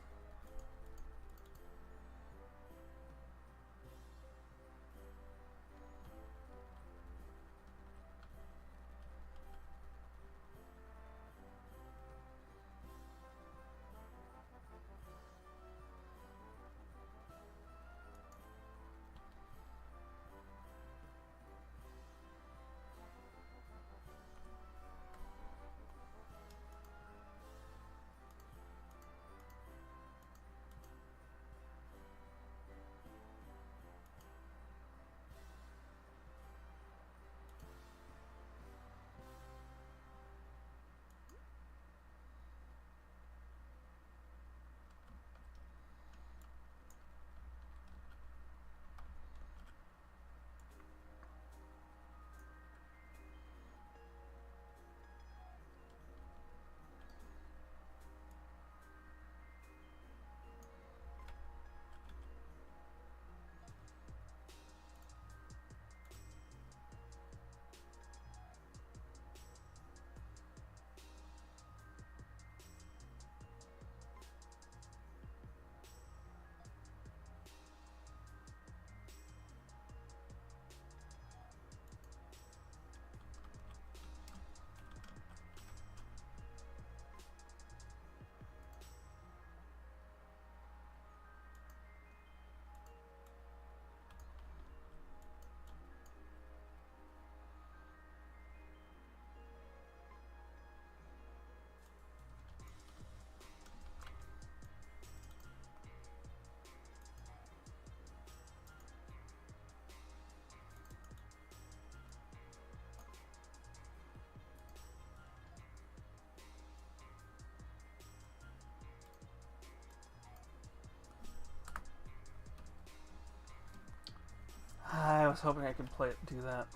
I was hoping I could do that.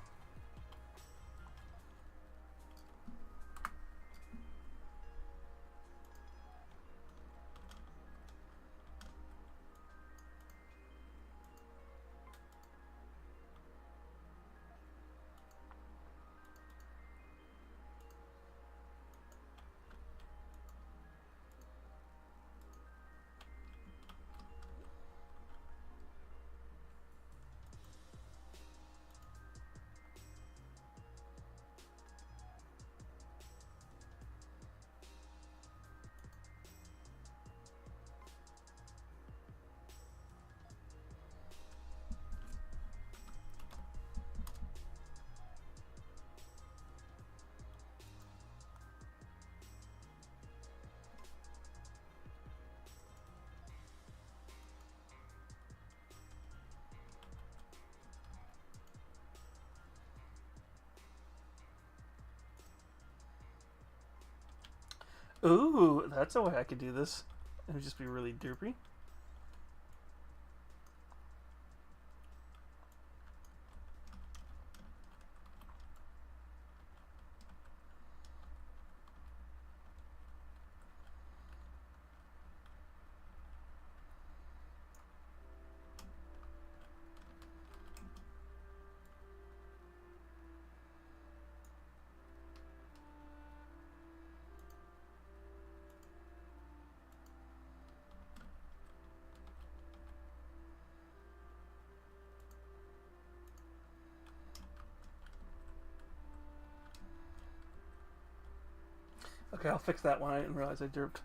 Ooh, that's a way I could do this. It would just be really derpy. Okay, I'll fix that one. I didn't realize I derped.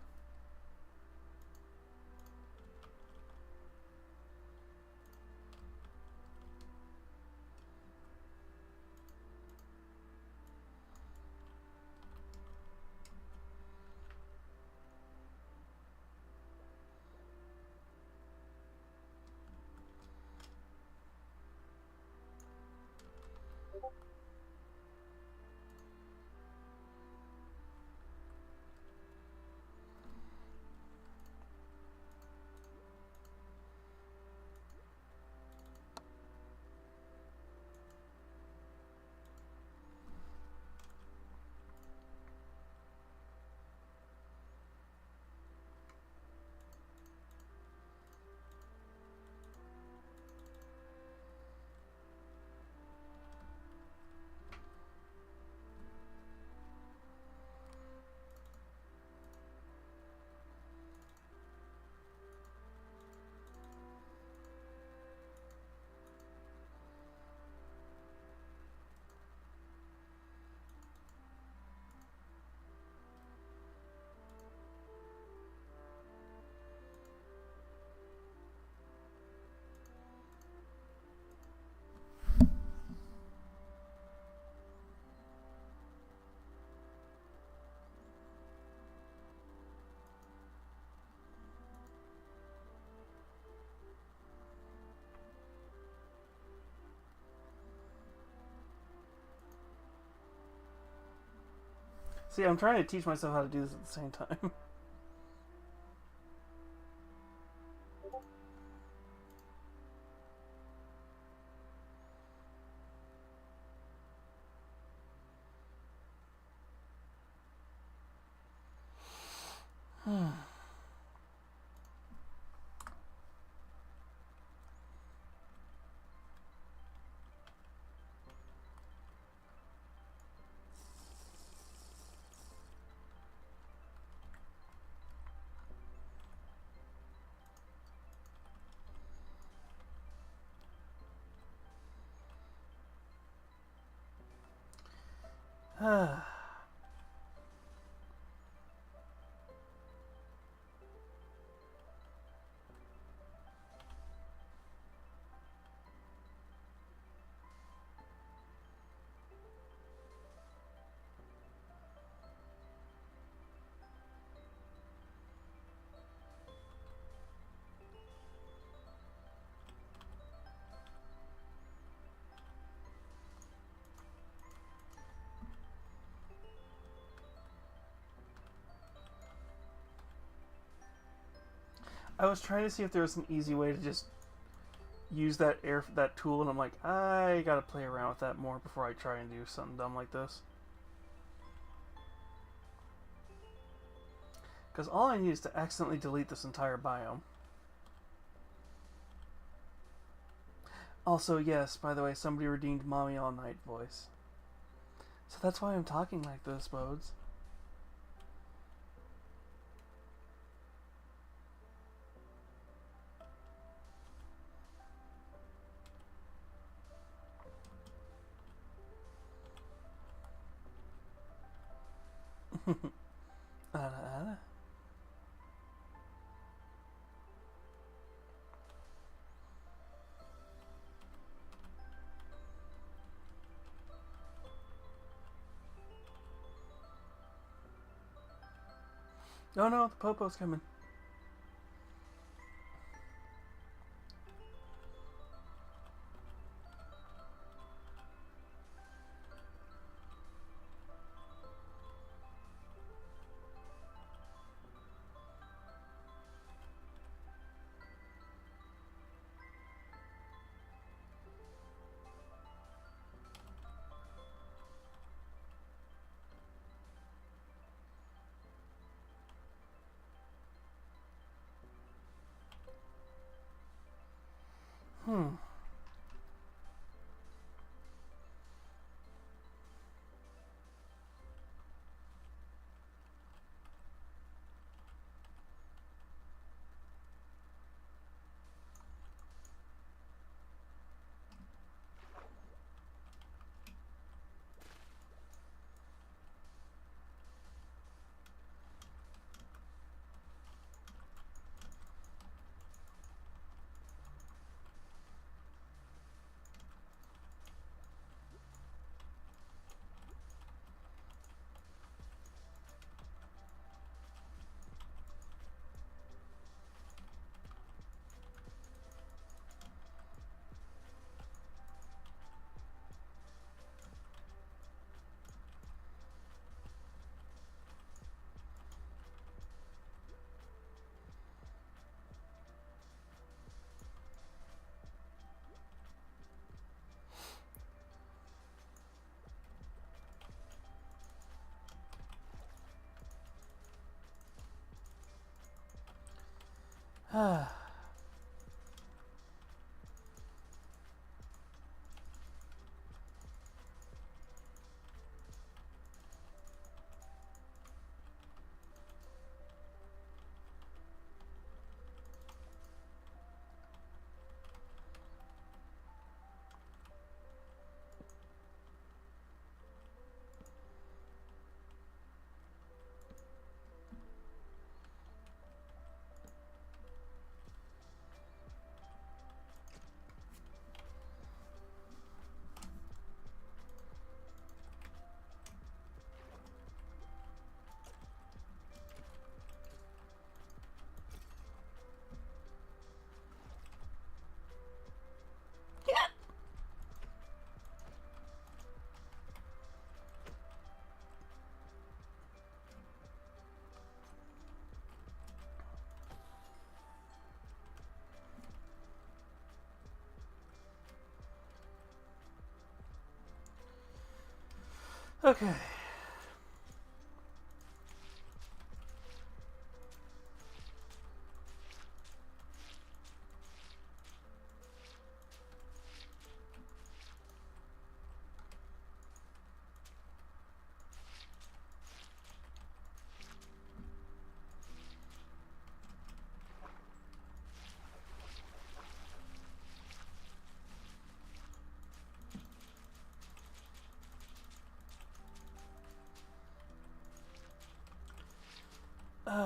See, I'm trying to teach myself how to do this at the same time. I was trying to see if there was an easy way to just use that tool, and I'm like, I gotta play around with that more before I try and do something dumb like this. Because all I need is to accidentally delete this entire biome. Also, yes, by the way, somebody redeemed Mommy All Night voice. So that's why I'm talking like this, Bodes. Ada. Oh no, the Popo's coming. Hmm. Ah. Okay.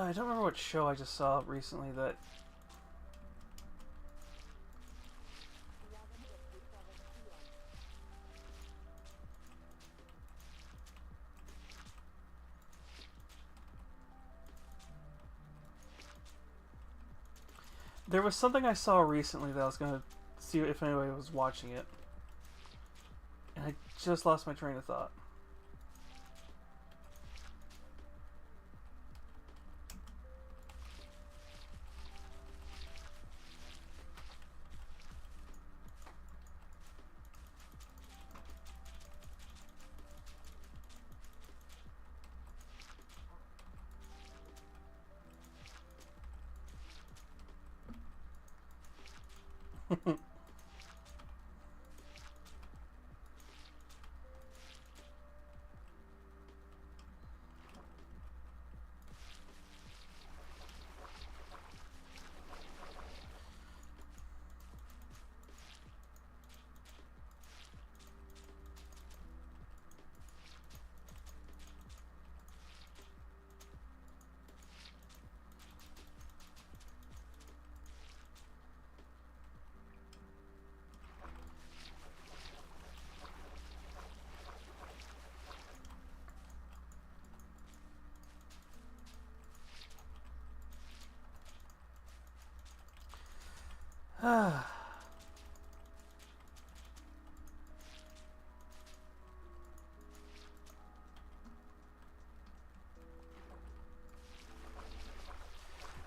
I don't remember what show I just saw recently that 11:57 p.m. there was something I saw recently that I was gonna see if anybody was watching it, and I just lost my train of thought.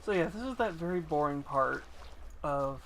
So yeah, this is that very boring part of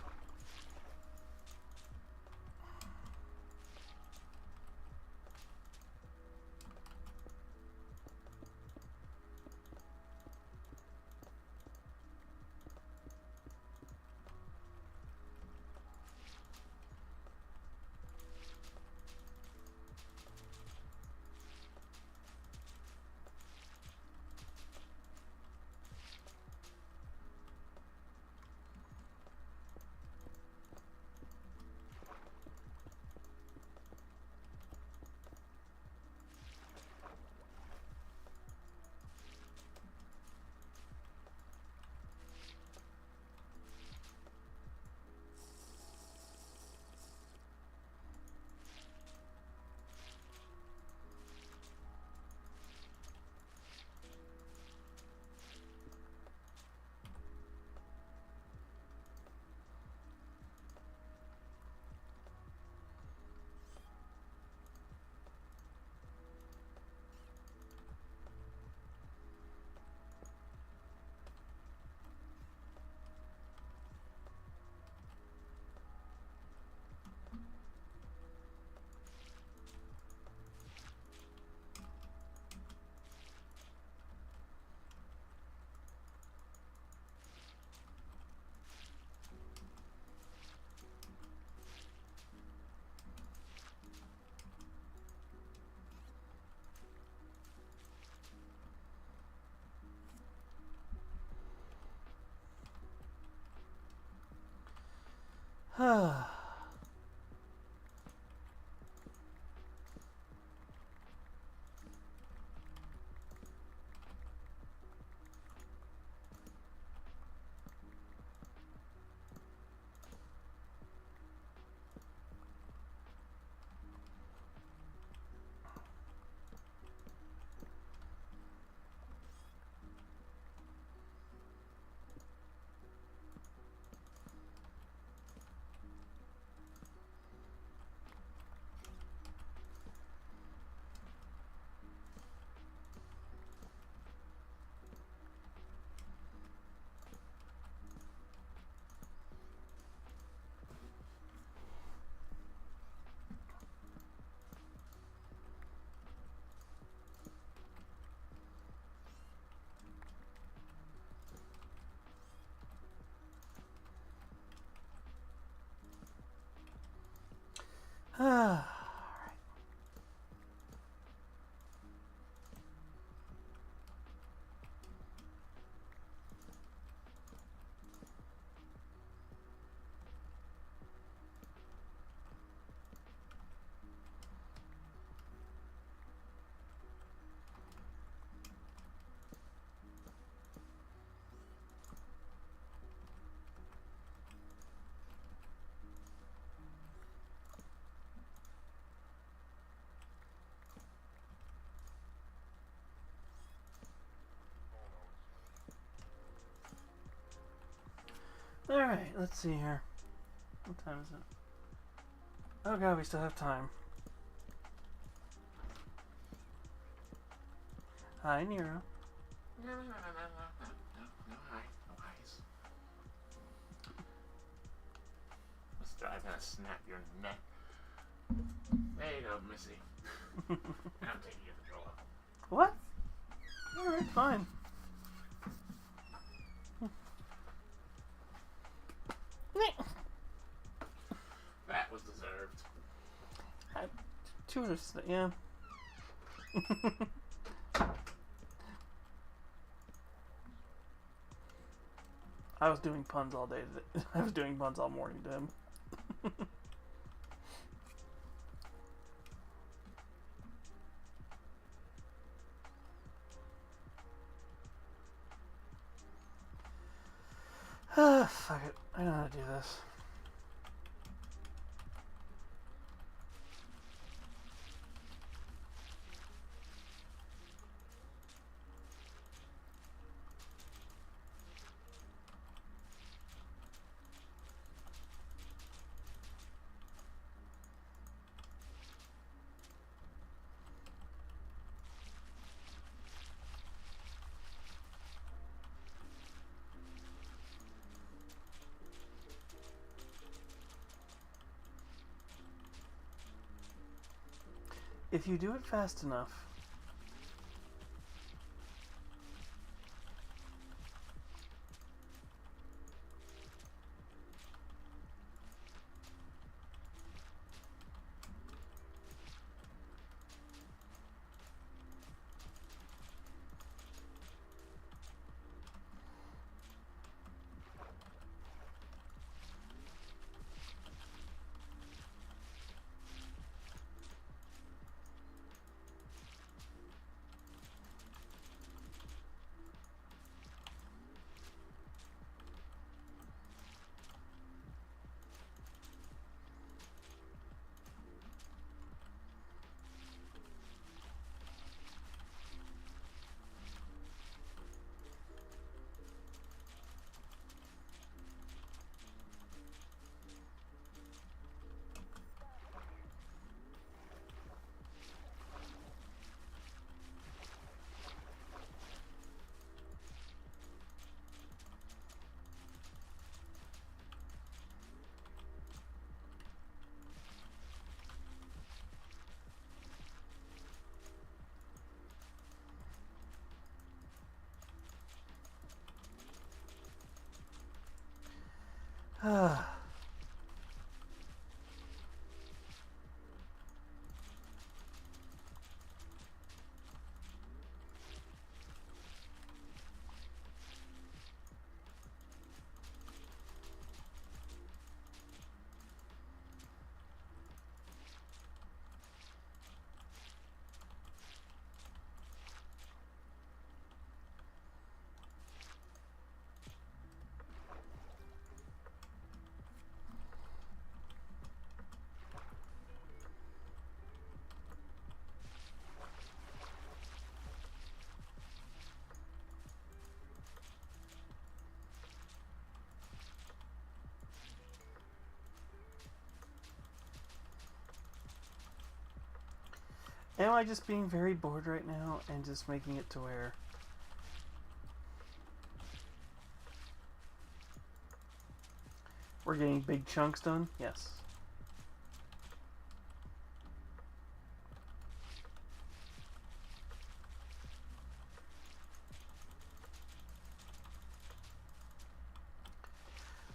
Alright, let's see here. What time is it? Oh god, we still have time. Hi, Nero. No eyes. This guy's gonna snap your neck. There you go, Missy. I'm taking your controller. What? Alright, fine. That was deserved. Yeah. I was doing puns all day. I was doing puns all morning to him. Fuck it. I know how to do this. If you do it fast enough, Am I just being very bored right now and just making it to where we're getting big chunks done? Yes.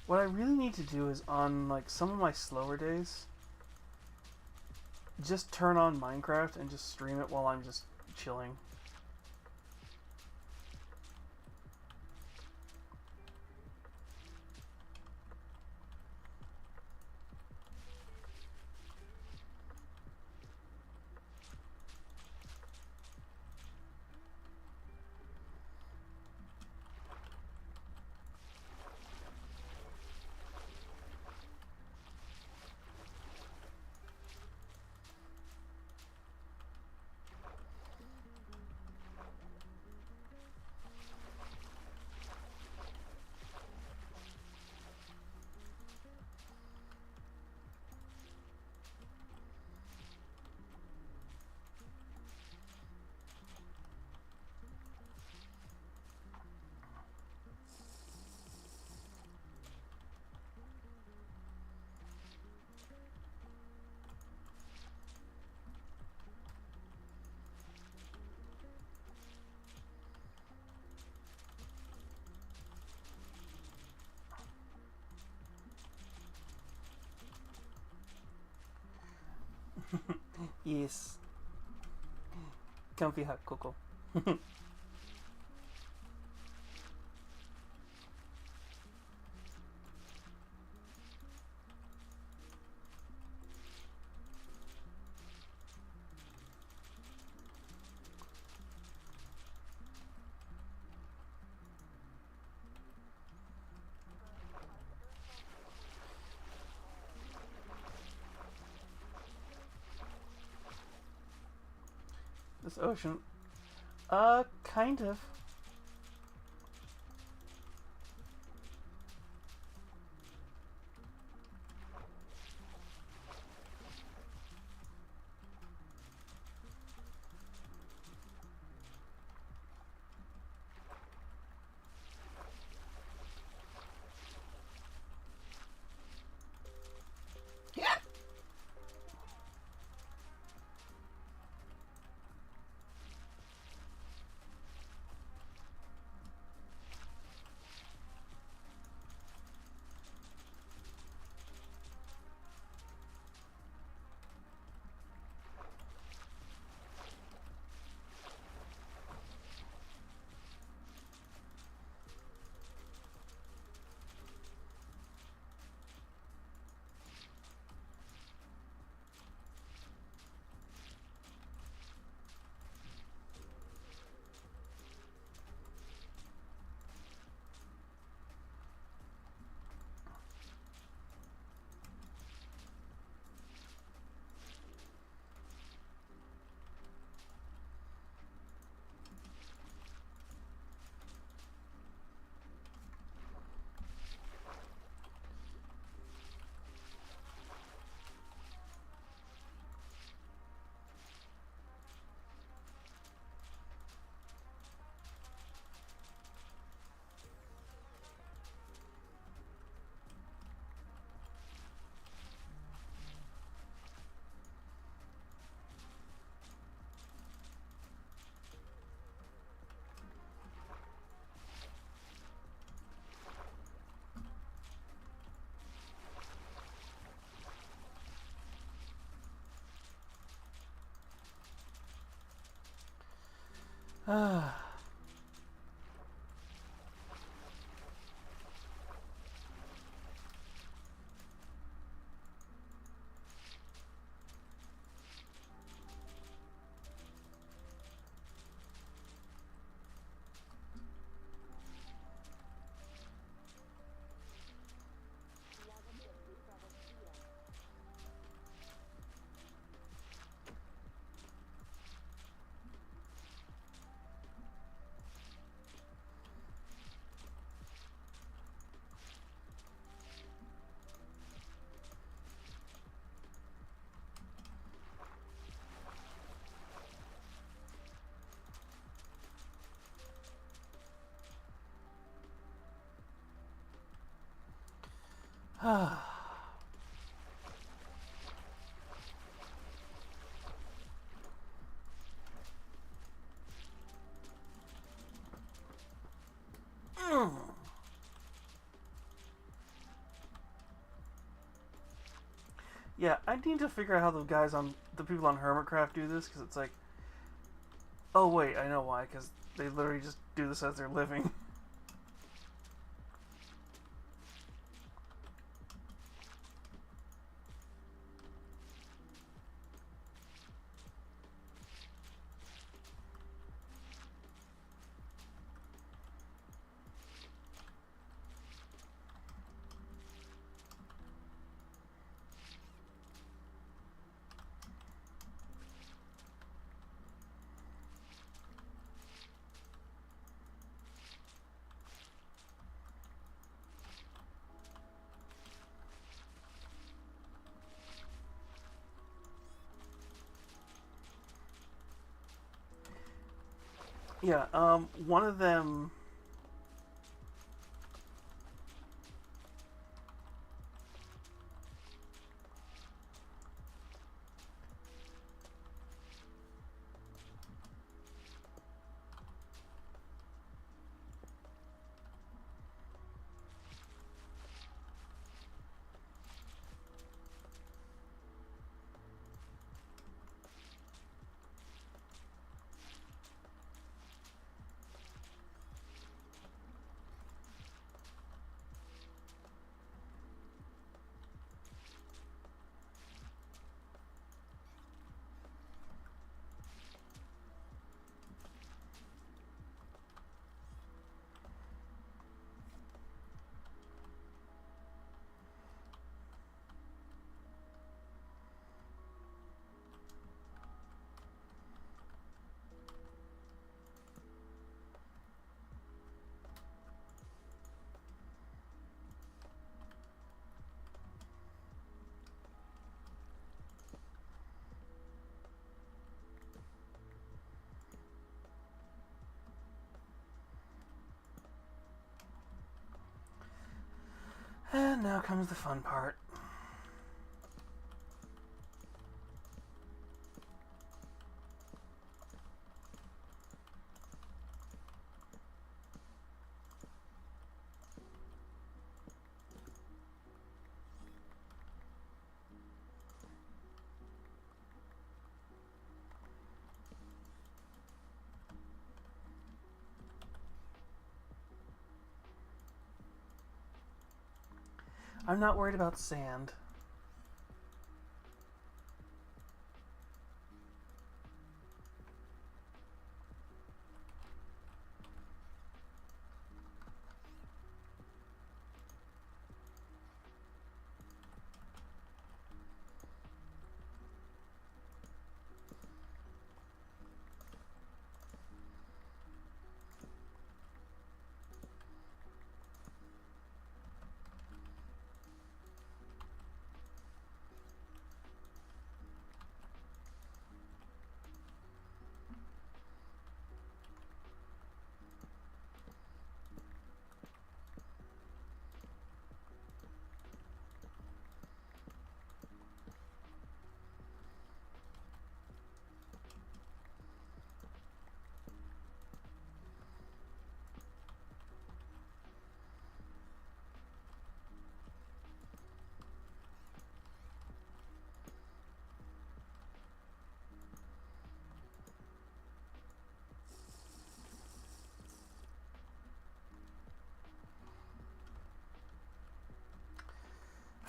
What I really need to do is on like some of my slower days, just turn on Minecraft and just stream it while I'm just chilling. Yes. Comfy hot cocoa. This ocean. Kind of. Ah. Yeah, I need to figure out how the people on Hermitcraft do this, because it's like, oh wait, I know why, because they literally just do this as their living. Yeah, one of them... And now comes the fun part. I'm not worried about sand.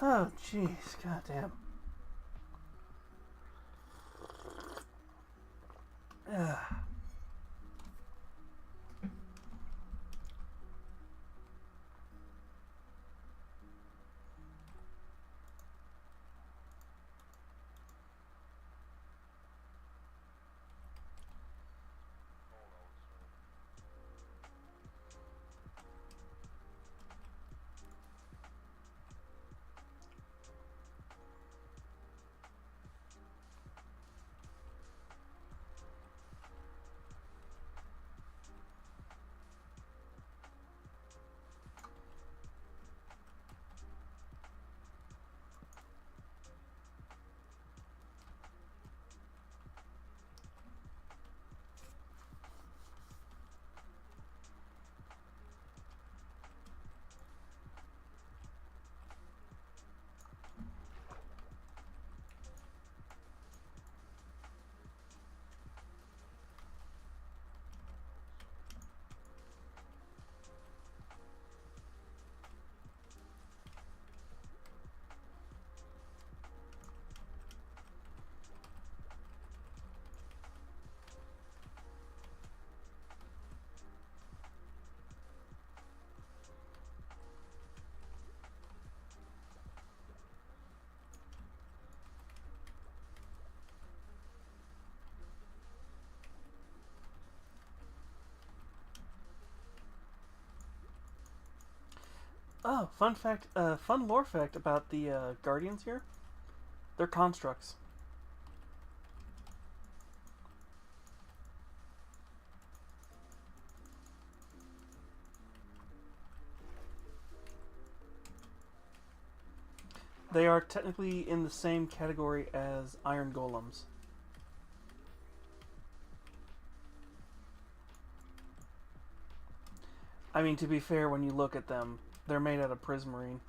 Oh, jeez, goddamn. Ugh. Oh, fun fact, fun lore fact about the Guardians here. They're constructs. They are technically in the same category as iron golems. I mean, to be fair, when you look at them, they're made out of prismarine.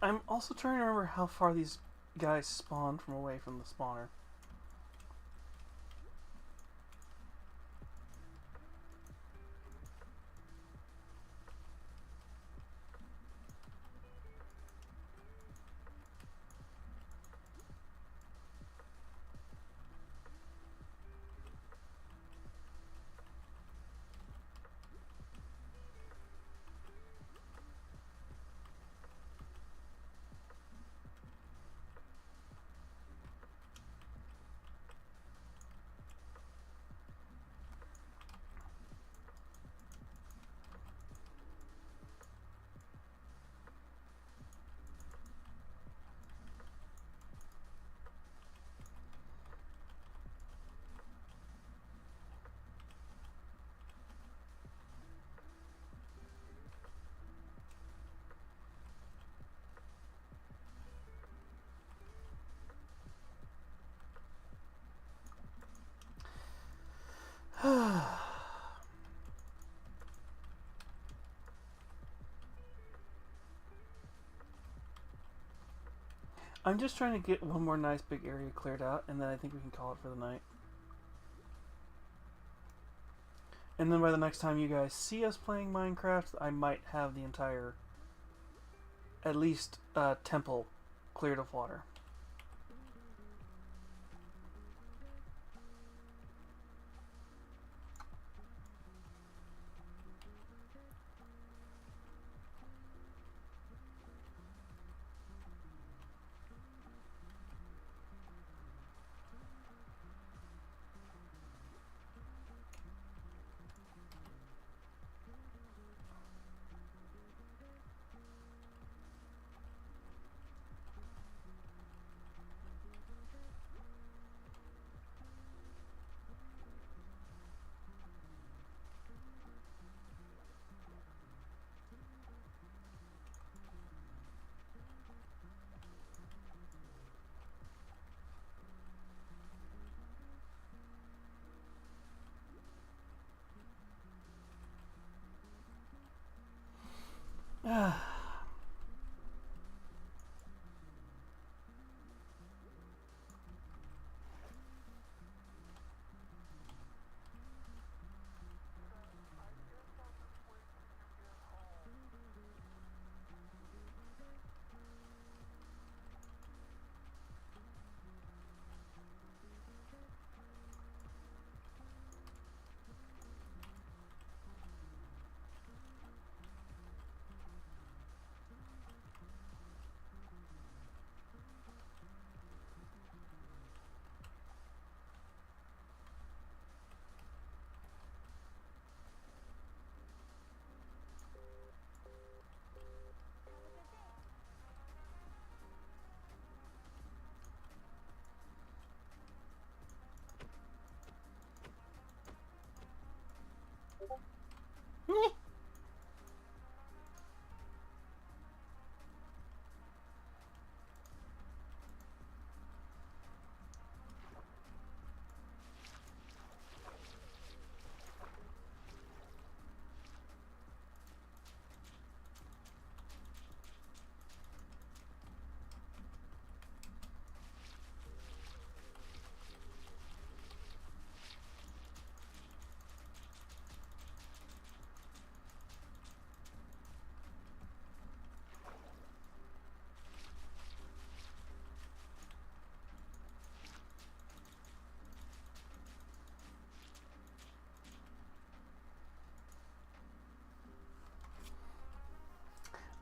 I'm also trying to remember how far these guys spawn from away from the spawner. I'm just trying to get one more nice big area cleared out, and then I think we can call it for the night. And then by the next time you guys see us playing Minecraft, I might have the entire, at least, temple cleared of water.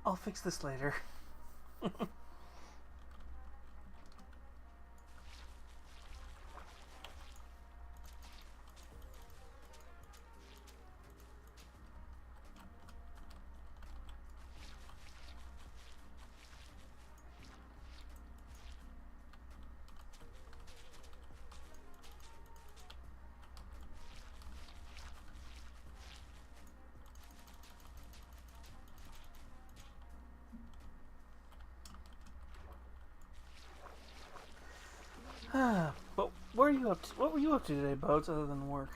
I'll fix this later. But what are you up to? What were you up to today, Boats, other than work?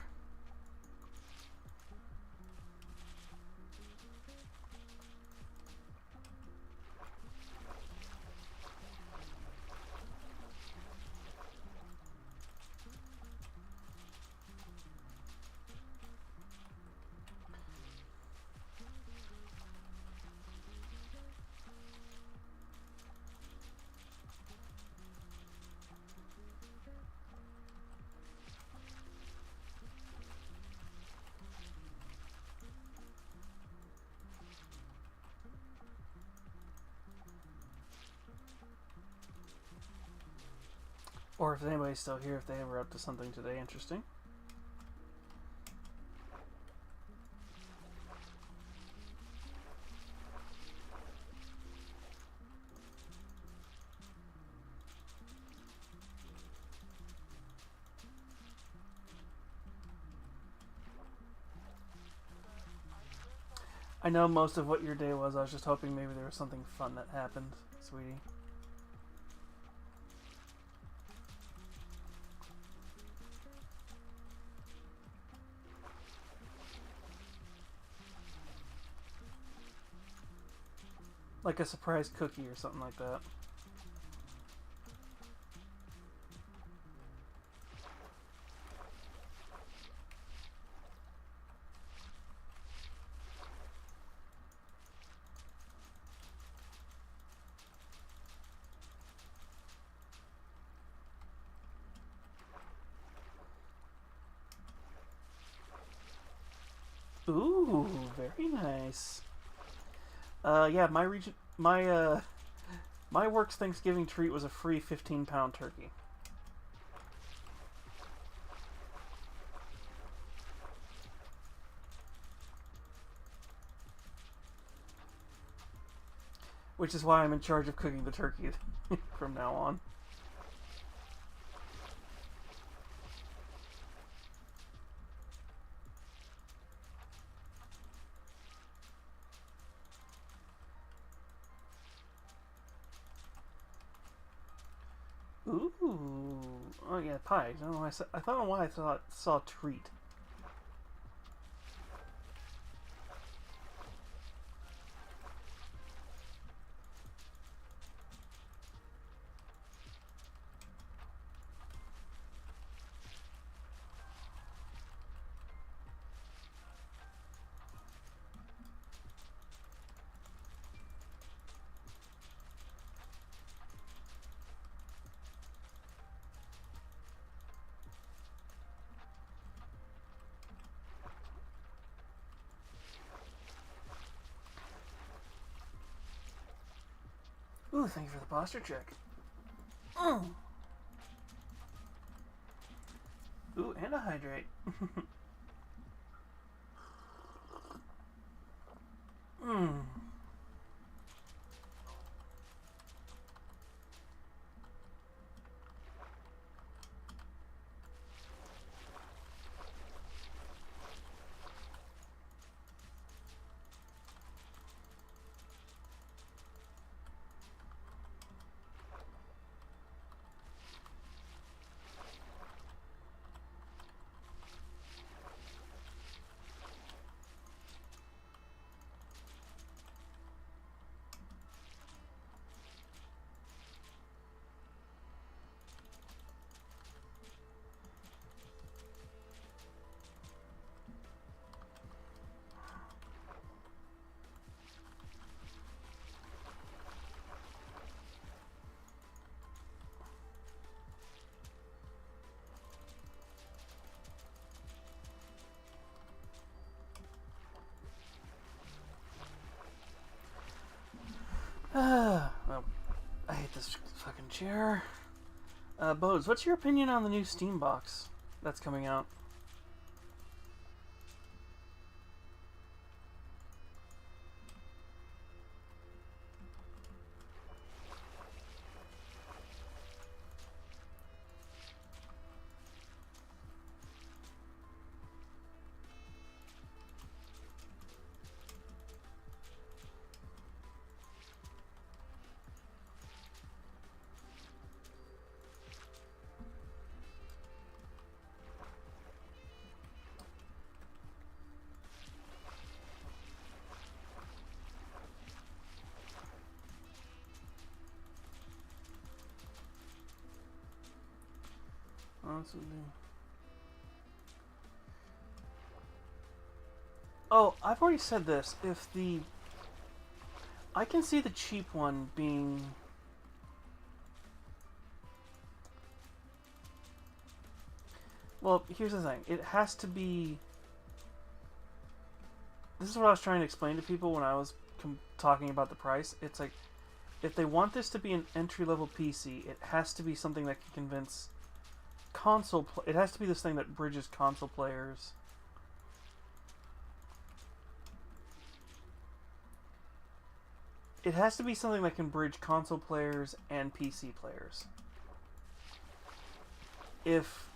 Or if anybody's still here, if they were up to something today interesting. I know most of what your day was. I was just hoping maybe there was something fun that happened, sweetie. Like a surprise cookie or something like that. Ooh, very nice. Yeah, my work's Thanksgiving treat was a free 15-pound turkey. Which is why I'm in charge of cooking the turkey from now on. Ooh, oh yeah, pie. I don't know why I don't know why I saw treat. Ooh, thank you for the posture check. Ooh, and a hydrate. chair. Bodes, what's your opinion on the new Steam box that's coming out? Oh, I've already said this. I can see the cheap one being... Well, here's the thing. It has to be... This is what I was trying to explain to people when I was talking about the price. It's like, if they want this to be an entry-level PC, it has to be something that can convince it has to be this thing that bridges console players. It has to be something that can bridge console players and PC players. If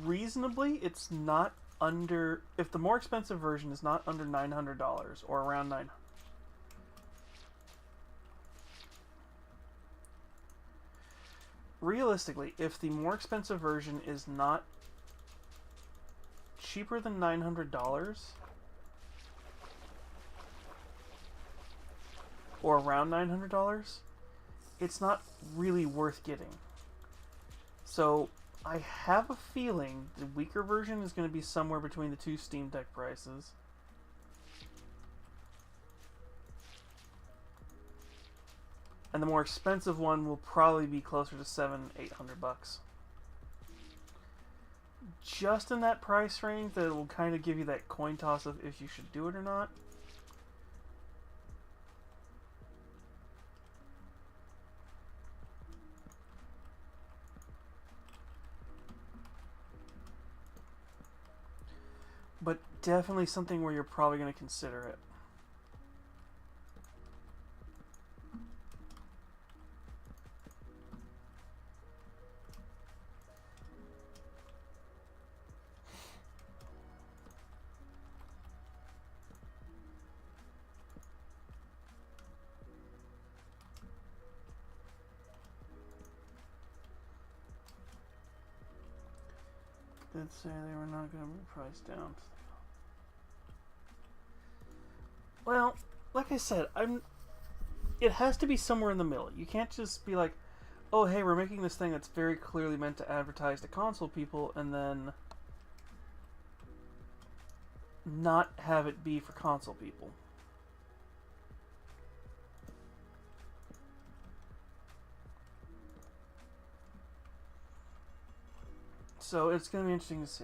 reasonably it's not under... If the more expensive version is not under $900 or around $900... Realistically, if the more expensive version is not cheaper than $900 or around $900, it's not really worth getting. So I have a feeling the weaker version is going to be somewhere between the two Steam Deck prices. And the more expensive one will probably be closer to $700-800. Just in that price range, that will kind of give you that coin toss of if you should do it or not. But definitely something where you're probably going to consider it. Did say they were not going to be priced down. Well, like I said, it has to be somewhere in the middle. You can't just be like, oh, hey, we're making this thing that's very clearly meant to advertise to console people, and then not have it be for console people. So it's going to be interesting to see.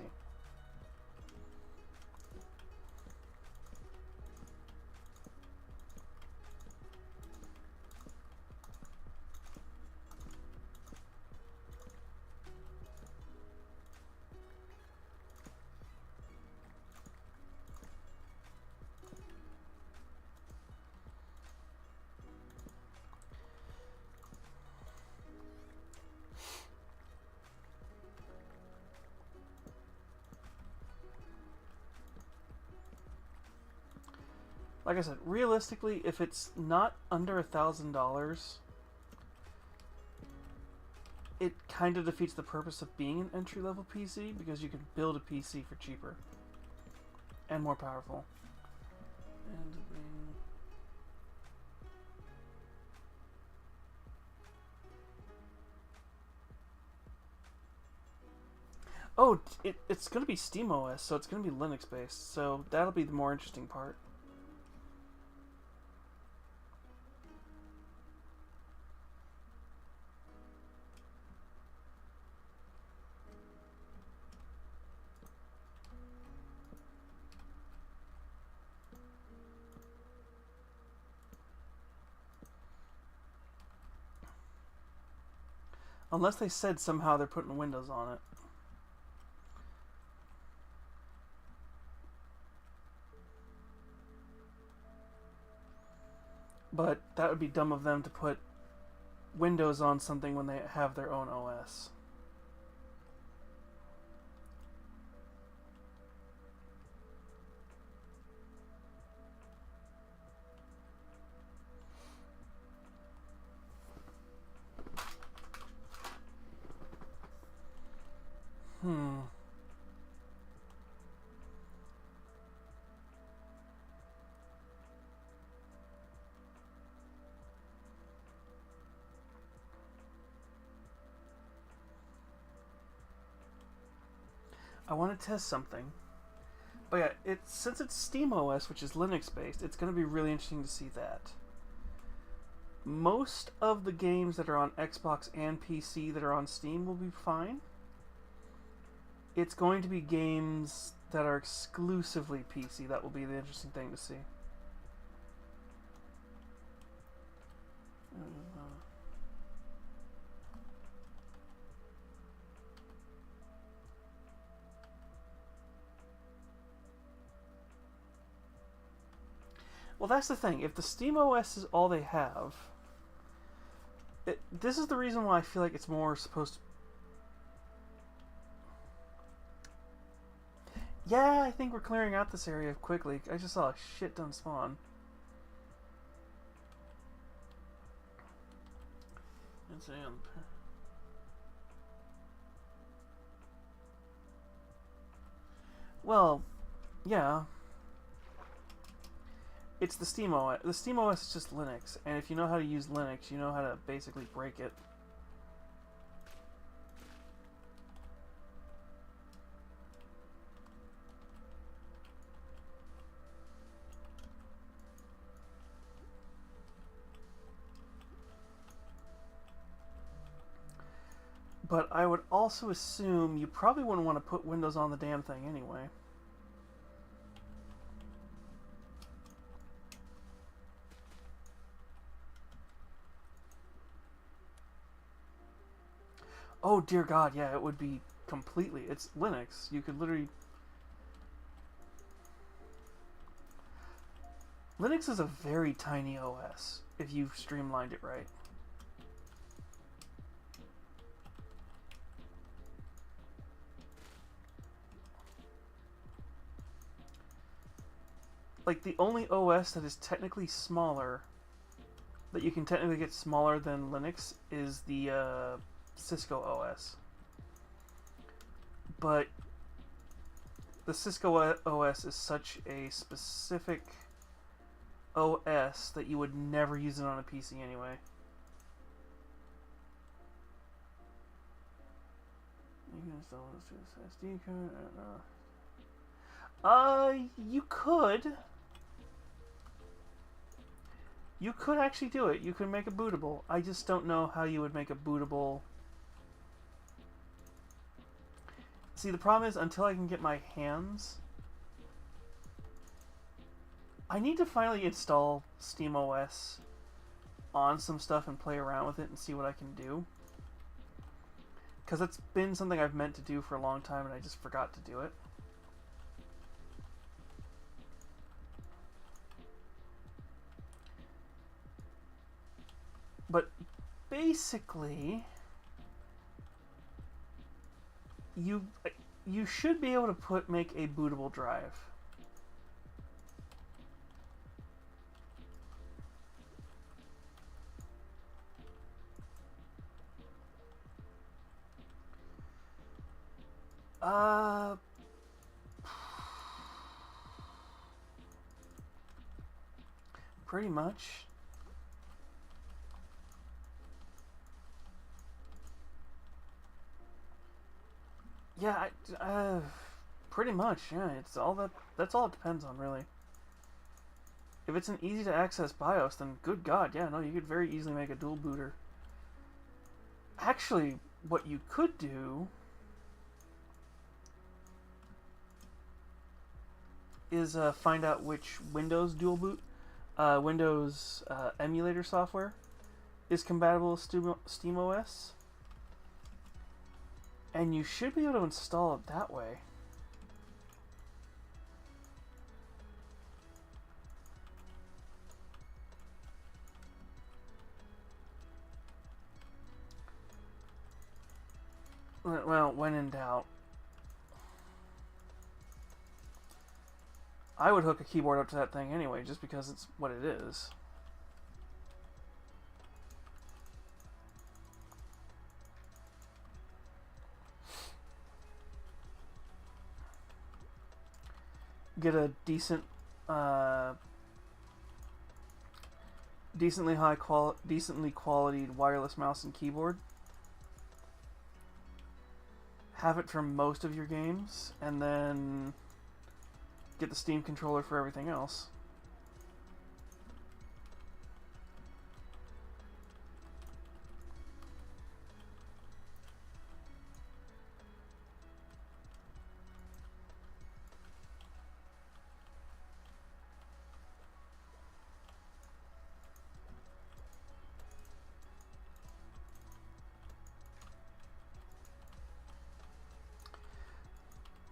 Like I said, realistically, if it's not under $1,000, it kind of defeats the purpose of being an entry-level PC, because you can build a PC for cheaper and more powerful. And oh, it's going to be SteamOS, so it's going to be Linux-based, so that'll be the more interesting part. Unless they said somehow they're putting Windows on it. But that would be dumb of them to put Windows on something when they have their own OS. I want to test something. But yeah, since it's SteamOS, which is Linux based, it's going to be really interesting to see that. Most of the games that are on Xbox and PC that are on Steam will be fine. It's going to be games that are exclusively PC that will be the interesting thing to see. Well, that's the thing. If the SteamOS is all they have, this is the reason why I feel like it's more supposed to... Yeah, I think we're clearing out this area quickly. I just saw a shit ton spawn. Well, yeah. It's the SteamOS. The SteamOS is just Linux, and if you know how to use Linux, you know how to basically break it. But I would also assume you probably wouldn't want to put Windows on the damn thing anyway. Oh dear God, yeah, it would be completely. It's Linux. You could literally... Linux is a very tiny OS if you've streamlined it right. Like, the only OS that is technically smaller, that you can technically get smaller than Linux, is the Cisco OS. But the Cisco OS is such a specific OS that you would never use it on a PC anyway. You can install this to SD card. You could. You could actually do it. You could make a bootable. I just don't know how you would make a bootable. See, the problem is, until I can get my hands... I need to finally install SteamOS on some stuff and play around with it and see what I can do. Because it's been something I've meant to do for a long time and I just forgot to do it. But basically, you should be able to make a bootable drive. Pretty much. Yeah, pretty much, yeah. It's all that's all it depends on, really. If it's an easy to access BIOS, then good God, yeah, no, you could very easily make a dual booter. Actually, what you could do is find out which Windows dual boot, Windows emulator software is compatible with SteamOS. And you should be able to install it that way. Well, when in doubt. I would hook a keyboard up to that thing anyway, just because it's what it is. Get a decent, decently quality wireless mouse and keyboard. Have it for most of your games, and then get the Steam controller for everything else.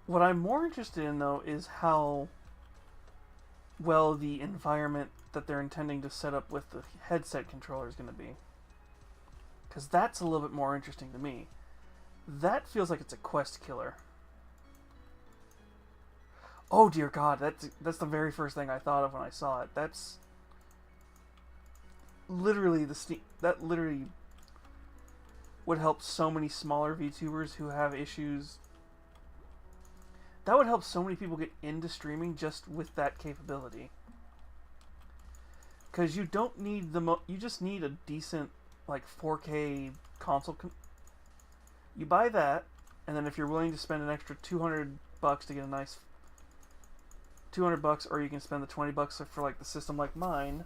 What I'm more interested in, though, is how well the environment that they're intending to set up with the headset controller is going to be. Because that's a little bit more interesting to me. That feels like it's a quest killer. Oh dear God, that's the very first thing I thought of when I saw it. That's literally that literally would help so many smaller VTubers who have issues. That would help so many people get into streaming just with that capability. Because you don't need you just need a decent, like, 4K console. You buy that, and then if you're willing to spend an extra $200 to get a nice $200, or you can spend the $20 for, like, the system like mine,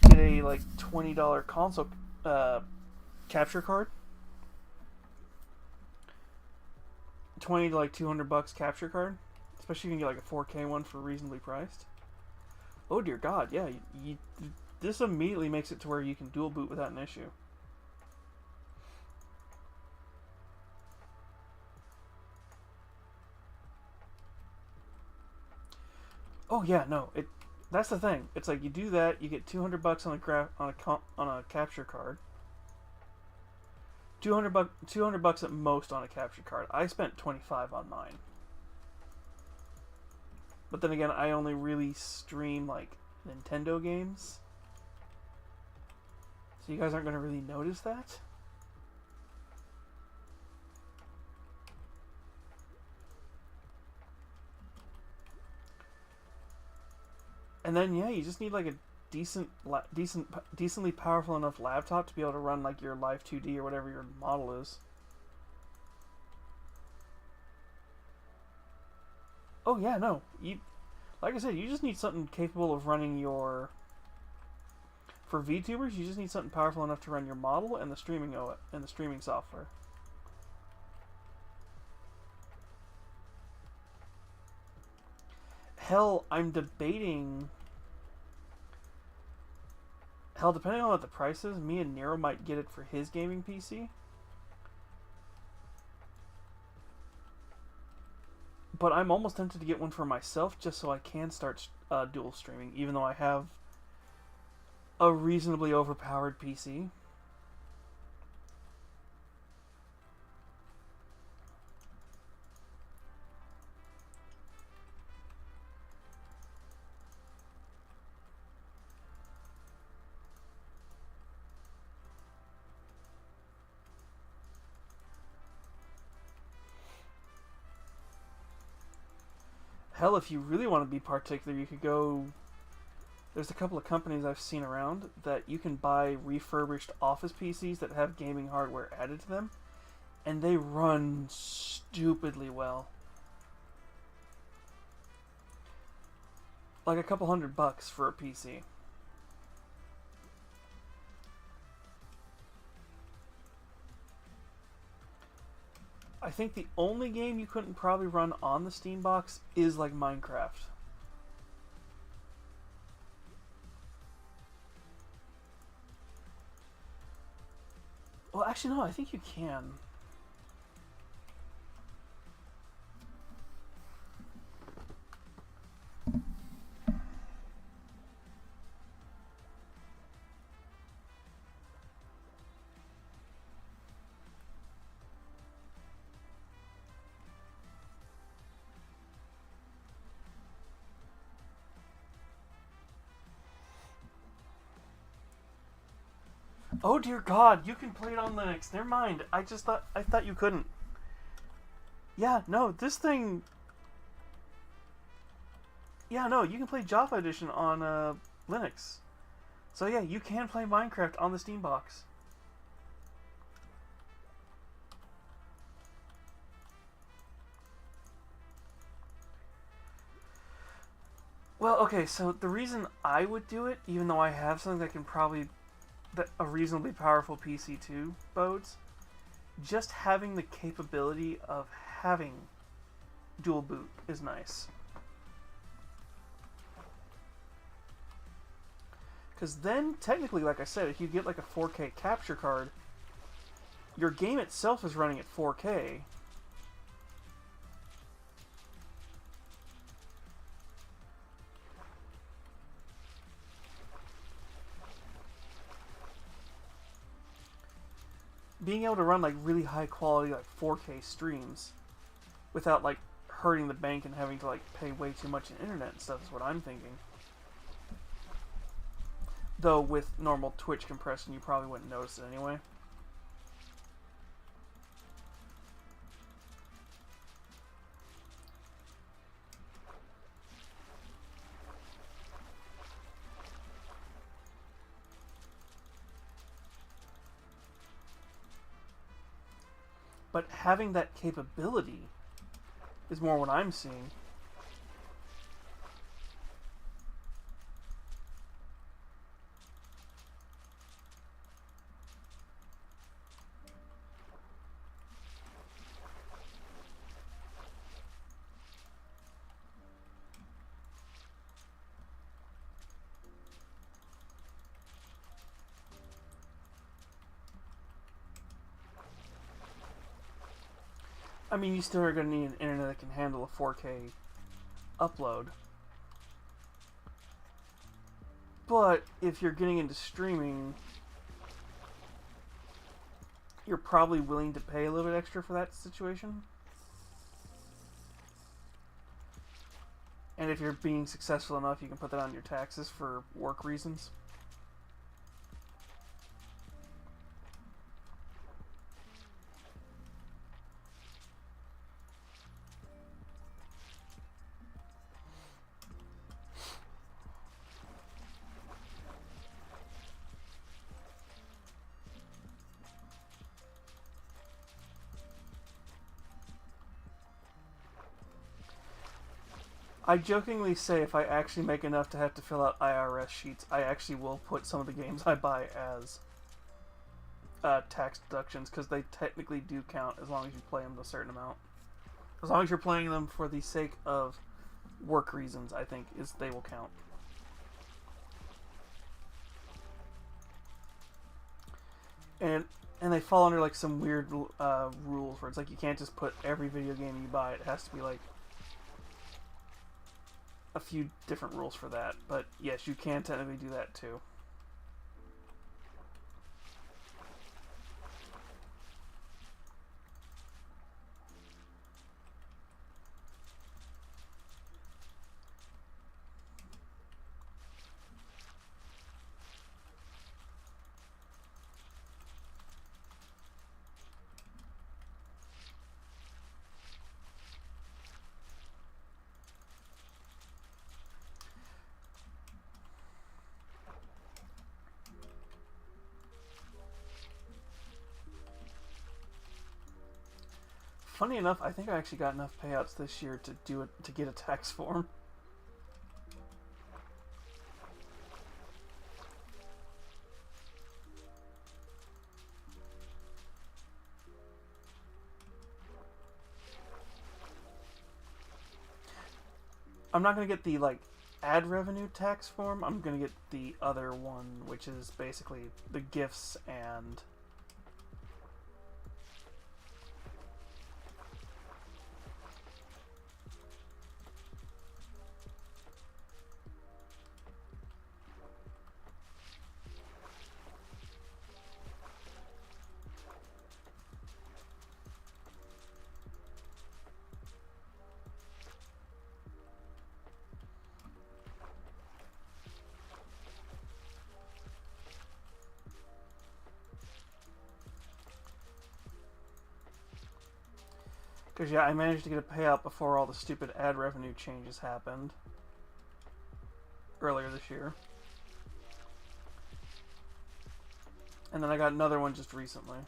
get a, like, $20 console capture card. 20 to like $200 capture card, especially if you can get like a 4K one for reasonably priced. Oh dear God, yeah, this immediately makes it to where you can dual boot without an issue. Oh yeah, no, that's the thing. It's like you do that, you get $200 on a capture card. $200 at most on a capture card. I spent $25 on mine. But then again, I only really stream like Nintendo games, so you guys aren't going to really notice that. And then yeah, you just need like a decently powerful enough laptop to be able to run like your Live 2D or whatever your model is. Oh yeah, no, like I said, you just need something capable of running your. For VTubers, you just need something powerful enough to run your model and the streaming software. Hell, I'm debating. Hell, depending on what the price is, me and Nero might get it for his gaming PC. But I'm almost tempted to get one for myself just so I can start dual streaming, even though I have a reasonably overpowered PC. Hell, if you really want to be particular, you could go. There's a couple of companies I've seen around that you can buy refurbished office PCs that have gaming hardware added to them, and they run stupidly well. Like a couple $100 for a PC. I think the only game you couldn't probably run on the Steam box is like Minecraft. Well, actually no, I think you can. Oh dear God, you can play it on Linux. Never mind. I thought you couldn't. Yeah, no, this thing. Yeah, no, you can play Java Edition on Linux. So yeah, you can play Minecraft on the Steam box. Well, okay, so the reason I would do it, even though I have something that can probably that a reasonably powerful PC2 bodes, just having the capability of having dual boot is nice. Because then, technically, like I said, if you get like a 4K capture card, your game itself is running at 4K. Being able to run like really high quality like 4K streams without like hurting the bank and having to like pay way too much in internet and stuff is what I'm thinking. Though with normal Twitch compression you probably wouldn't notice it anyway. But having that capability is more what I'm seeing. I mean, you still are going to need an internet that can handle a 4K upload. But if you're getting into streaming, you're probably willing to pay a little bit extra for that situation. And if you're being successful enough, you can put that on your taxes for work reasons. I jokingly say if I actually make enough to have to fill out IRS sheets, I actually will put some of the games I buy as tax deductions, because they technically do count as long as you play them a certain amount. As long as you're playing them for the sake of work reasons, I think they will count. And they fall under like some weird rules where it's like you can't just put every video game you buy. It has to be like a few different rules for that, but yes, you can technically do that too. Funny enough, I think I actually got enough payouts this year to do it to get a tax form. I'm not going to get the like ad revenue tax form. I'm going to get the other one, which is basically the gifts and Because, yeah, I managed to get a payout before all the stupid ad revenue changes happened. Earlier this year. And then I got another one just recently.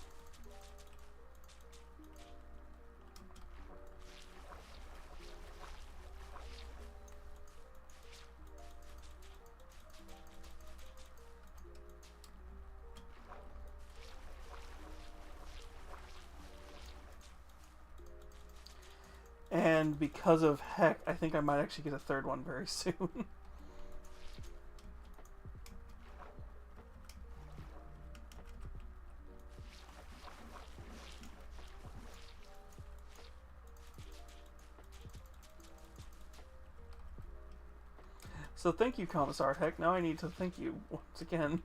And because of heck, I think I might actually get a third one very soon. So thank you, Commissar Heck. Now I need to thank you once again.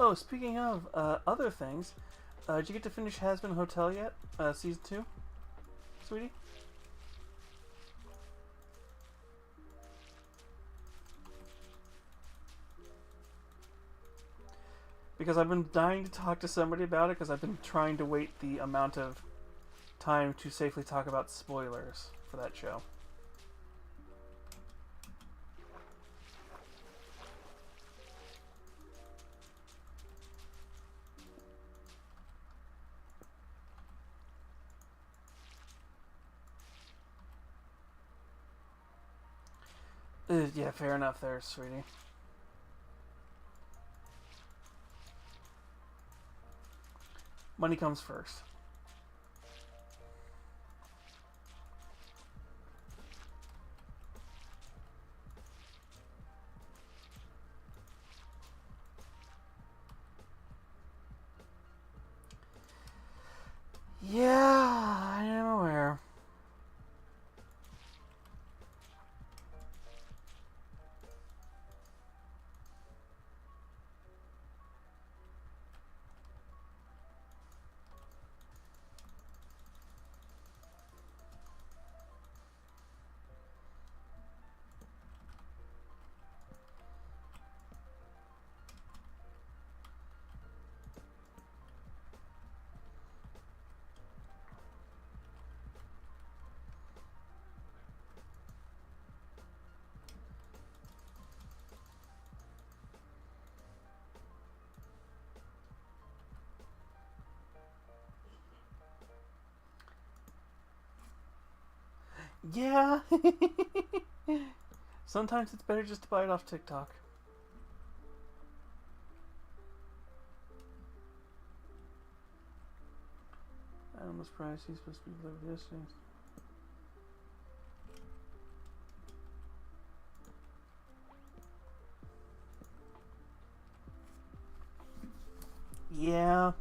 Oh, speaking of other things, did you get to finish Hazbin Hotel yet? Season 2? Sweetie? Because I've been dying to talk to somebody about it, because I've been trying to wait the amount of time to safely talk about spoilers for that show. Yeah, fair enough there, sweetie. Money comes first. Yeah, I am aware. Yeah. Sometimes it's better just to buy it off TikTok. Animal's price, he's supposed to be delivered yesterday. Yeah.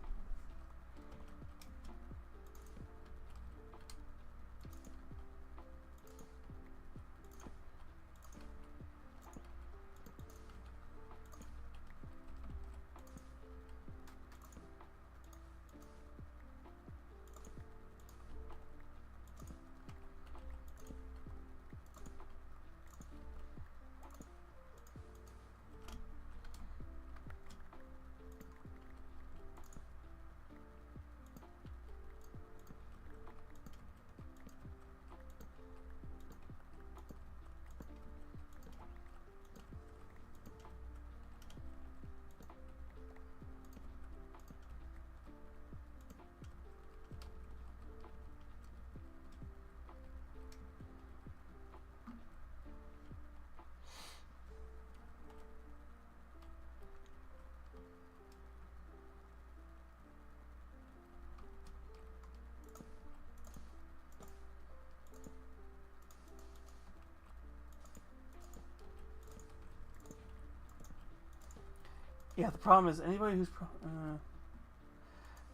Yeah, the problem is anybody who's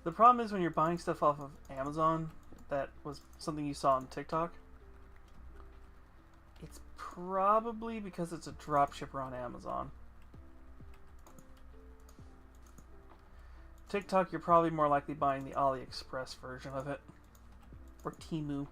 the problem is when you're buying stuff off of Amazon that was something you saw on TikTok. It's Probably because it's a dropshipper on Amazon. TikTok, you're probably more likely buying the AliExpress version of it. Or Temu.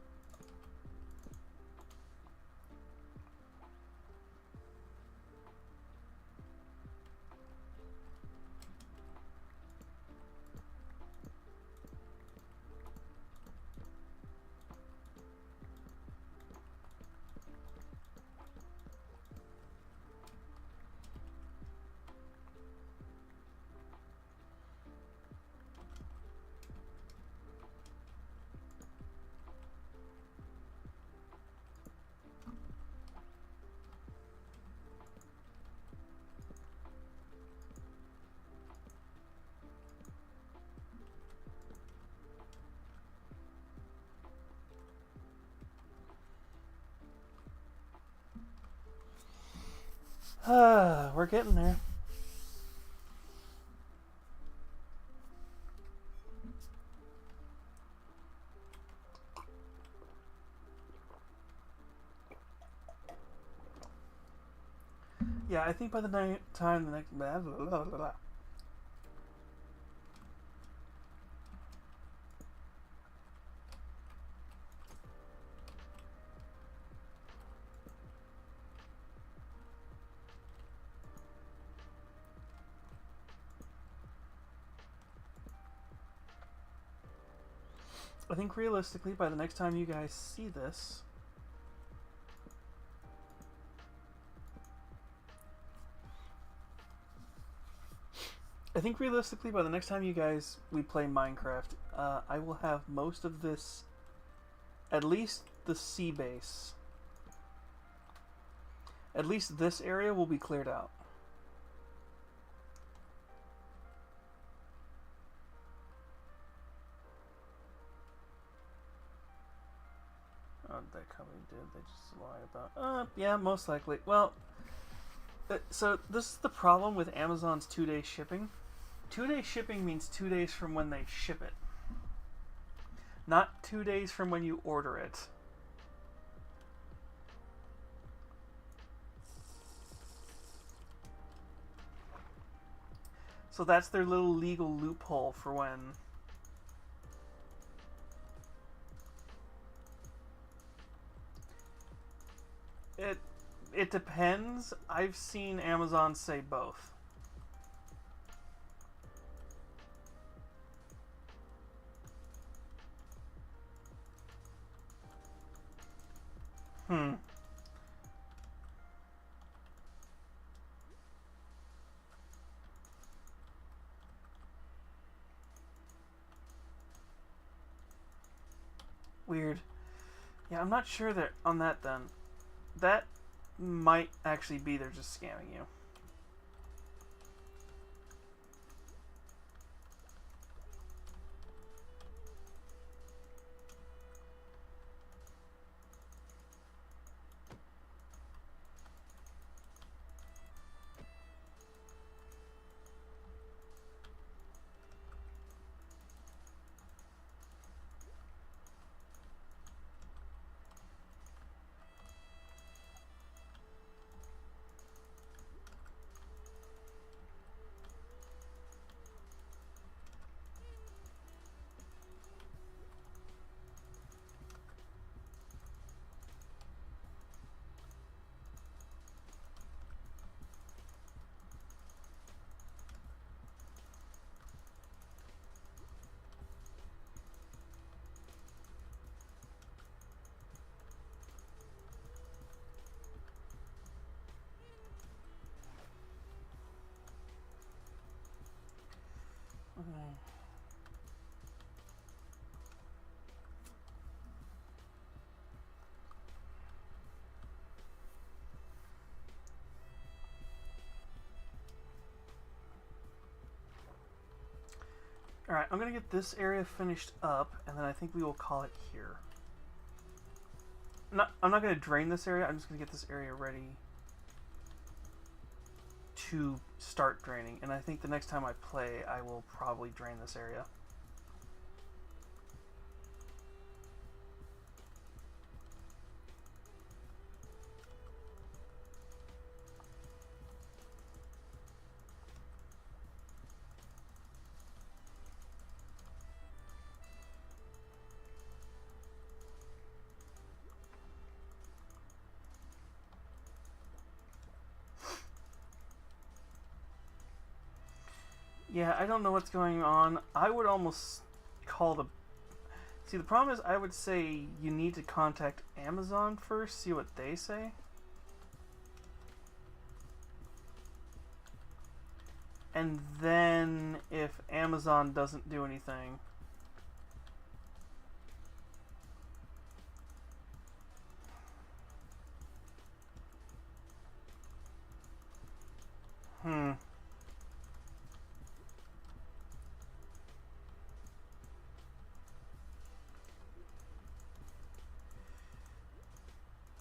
We're getting there. Yeah, I think by the time the next... Blah, blah, blah, blah, blah. I think realistically, by the next time you guys see this, we play Minecraft, I will have most of this, at least the sea base, at least this area will be cleared out. Oh, they probably did. They just lied about... yeah, most likely. Well, so this is the problem with Amazon's 2-day shipping. 2-day shipping means 2 days from when they ship it. Not 2 days from when you order it. So that's their little legal loophole for when... It depends. I've seen Amazon say both. Weird. Yeah, I'm not sure that on that then. That might actually be they're just scamming you. Alright, I'm going to get this area finished up, and then I think we will call it here. I'm not going to drain this area, I'm just going to get this area ready to start draining. And I think the next time I play, I will probably drain this area. Yeah, I don't know what's going on. I would almost call the... See, the problem is I would say you need to contact Amazon first, see what they say. And then if Amazon doesn't do anything...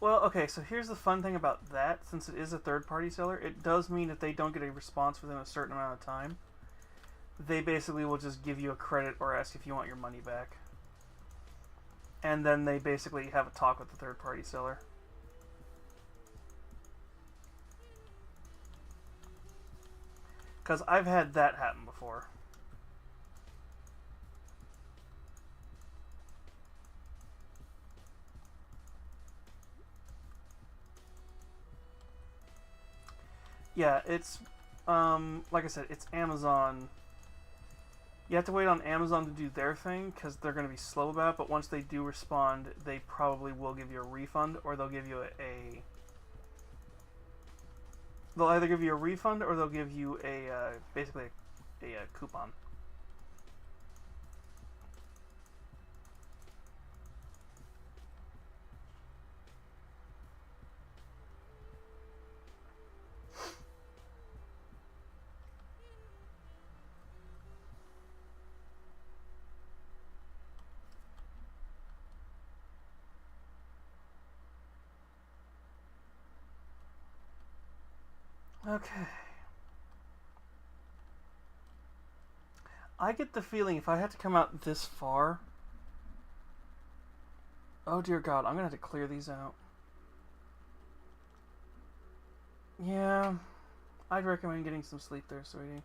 Well, okay, so here's the fun thing about that. Since it is a third-party seller, it does mean if they don't get a response within a certain amount of time, they basically will just give you a credit or ask if you want your money back. And then they basically have a talk with the third-party seller. Because I've had that happen before. Yeah, it's, like I said, it's Amazon. You have to wait on Amazon to do their thing, because they're going to be slow about it, but once they do respond, they probably will give you a refund, or they'll give you a... They'll either give you a refund, or they'll give you a, basically a coupon. Okay. I get the feeling if I had to come out this far... Oh dear God, I'm gonna have to clear these out. Yeah, I'd recommend getting some sleep there, sweetie.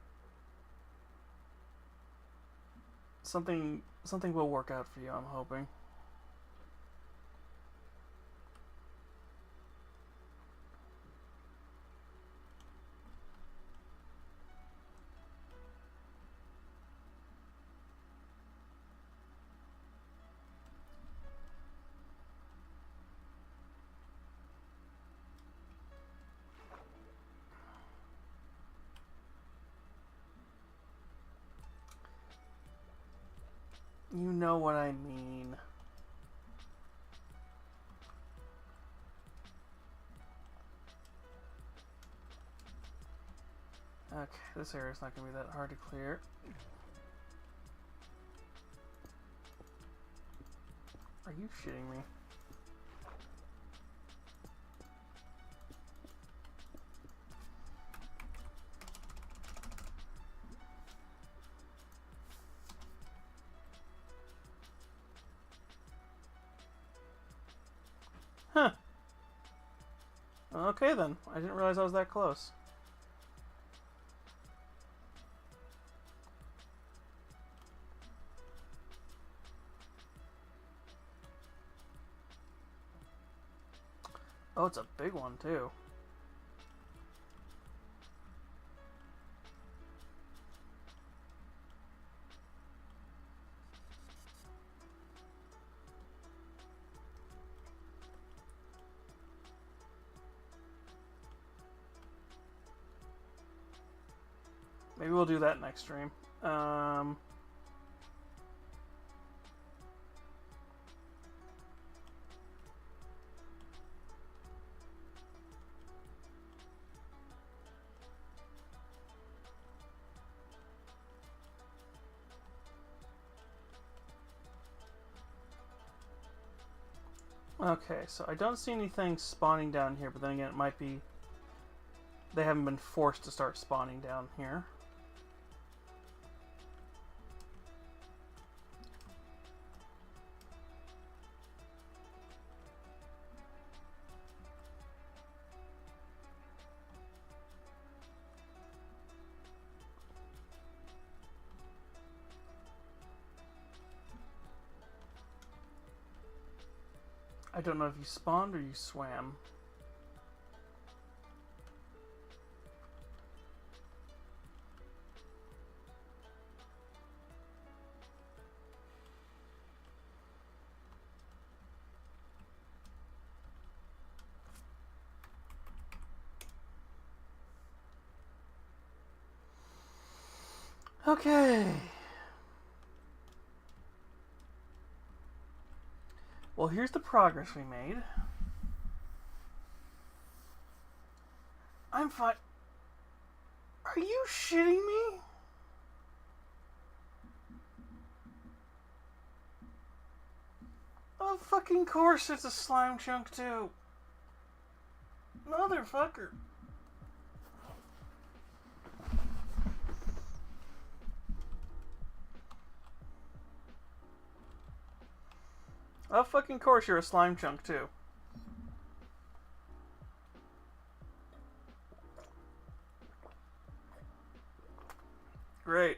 Something will work out for you, I'm hoping. You know what I mean. Okay, this area's not going to be that hard to clear. Are you shitting me? Huh. Okay then. I didn't realize I was that close. Oh, it's a big one too. Maybe we'll do that next stream. Okay, so I don't see anything spawning down here, but then again, it might be they haven't been forced to start spawning down here. I don't know if you spawned or you swam. Okay. Well, here's the progress we made. I'm fine. Are you shitting me? Of fucking course it's a slime chunk too. Motherfucker. Of fucking course you're a slime chunk too. Great.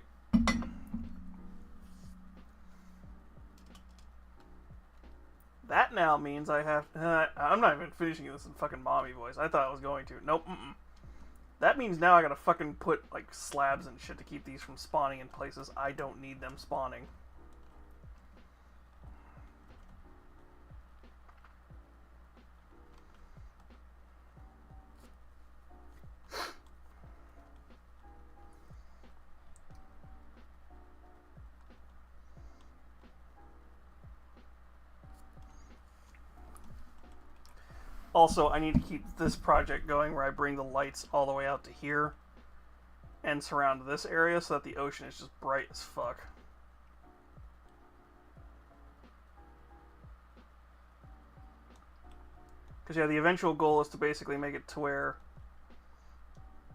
That now means I have... I'm not even finishing this in fucking mommy voice. I thought I was going to. Nope. That means now I gotta fucking put, like, slabs and shit to keep these from spawning in places I don't need them spawning. Also, I need to keep this project going where I bring the lights all the way out to here and surround this area so that the ocean is just bright as fuck. Because, yeah, the eventual goal is to basically make it to where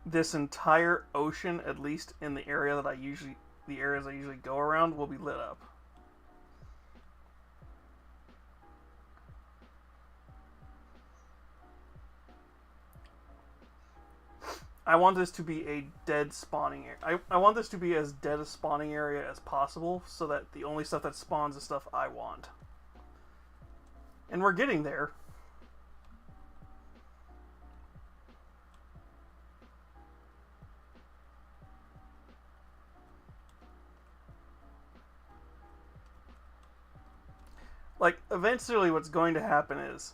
this entire ocean, at least in the area that the areas I usually go around, will be lit up. I want this to be a dead spawning area. I want this to be as dead a spawning area as possible, so that the only stuff that spawns is stuff I want. And we're getting there. Like, eventually what's going to happen is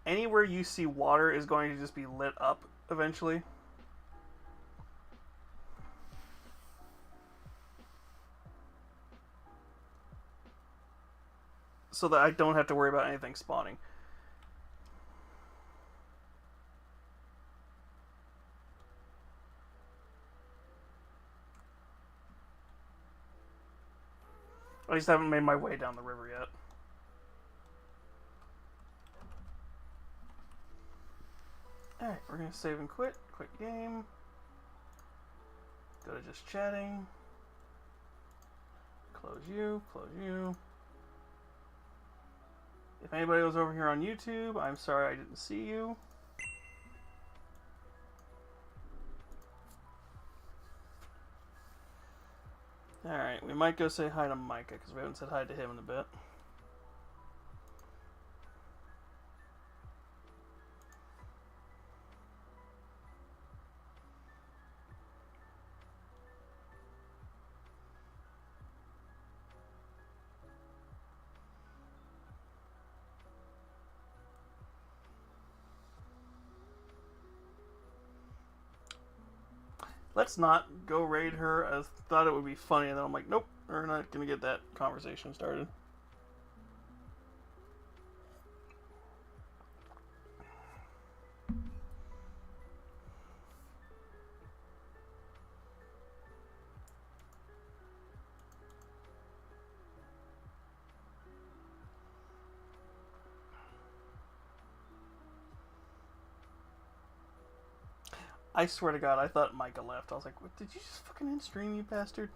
anywhere you see water is going to just be lit up eventually. So that I don't have to worry about anything spawning. I just haven't made my way down the river yet. Alright, we're going to save and quit. Quit game. Go to just chatting. Close you. Close you. If anybody was over here on YouTube, I'm sorry I didn't see you. Alright, we might go say hi to Micah, because we haven't said hi to him in a bit. Let's not go raid her. I thought it would be funny, and then I'm like, nope, we're not going to get that conversation started. I swear to God, I thought Micah left. I was like, what, did you just fucking end stream, you bastard?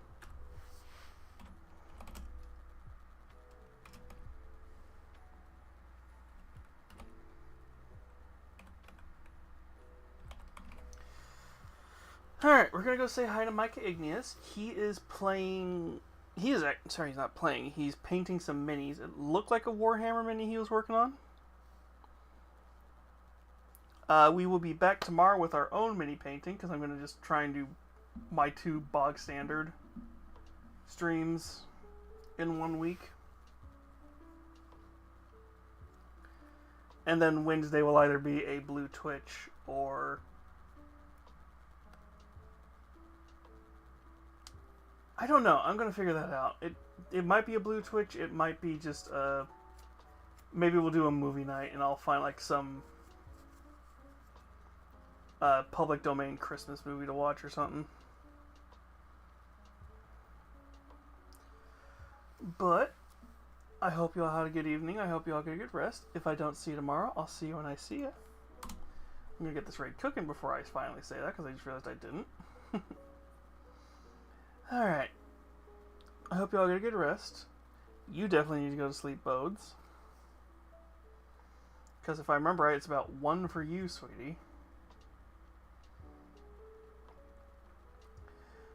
Alright, we're gonna go say hi to Micah Igneous. He is playing... Sorry, he's not playing. He's painting some minis. It looked like a Warhammer mini he was working on. We will be back tomorrow with our own mini painting, because I'm going to just try and do my 2 bog standard streams in 1 week. And then Wednesday will either be a Blue Twitch or I don't know. I'm gonna figure that out. It might be a Blue Twitch. It might be just maybe we'll do a movie night and I'll find like some public domain Christmas movie to watch or something. But I hope you all had a good evening. I hope you all get a good rest. If I don't see you tomorrow, I'll see you when I see you. I'm gonna get this raid cooking before I finally say that because I just realized I didn't. Alright. I hope you all get a good rest. You definitely need to go to sleep, Bodes. Because if I remember right, it's about 1 for you, sweetie.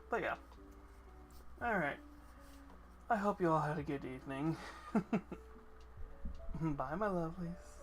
But yeah. Alright. I hope you all had a good evening. Bye, my lovelies.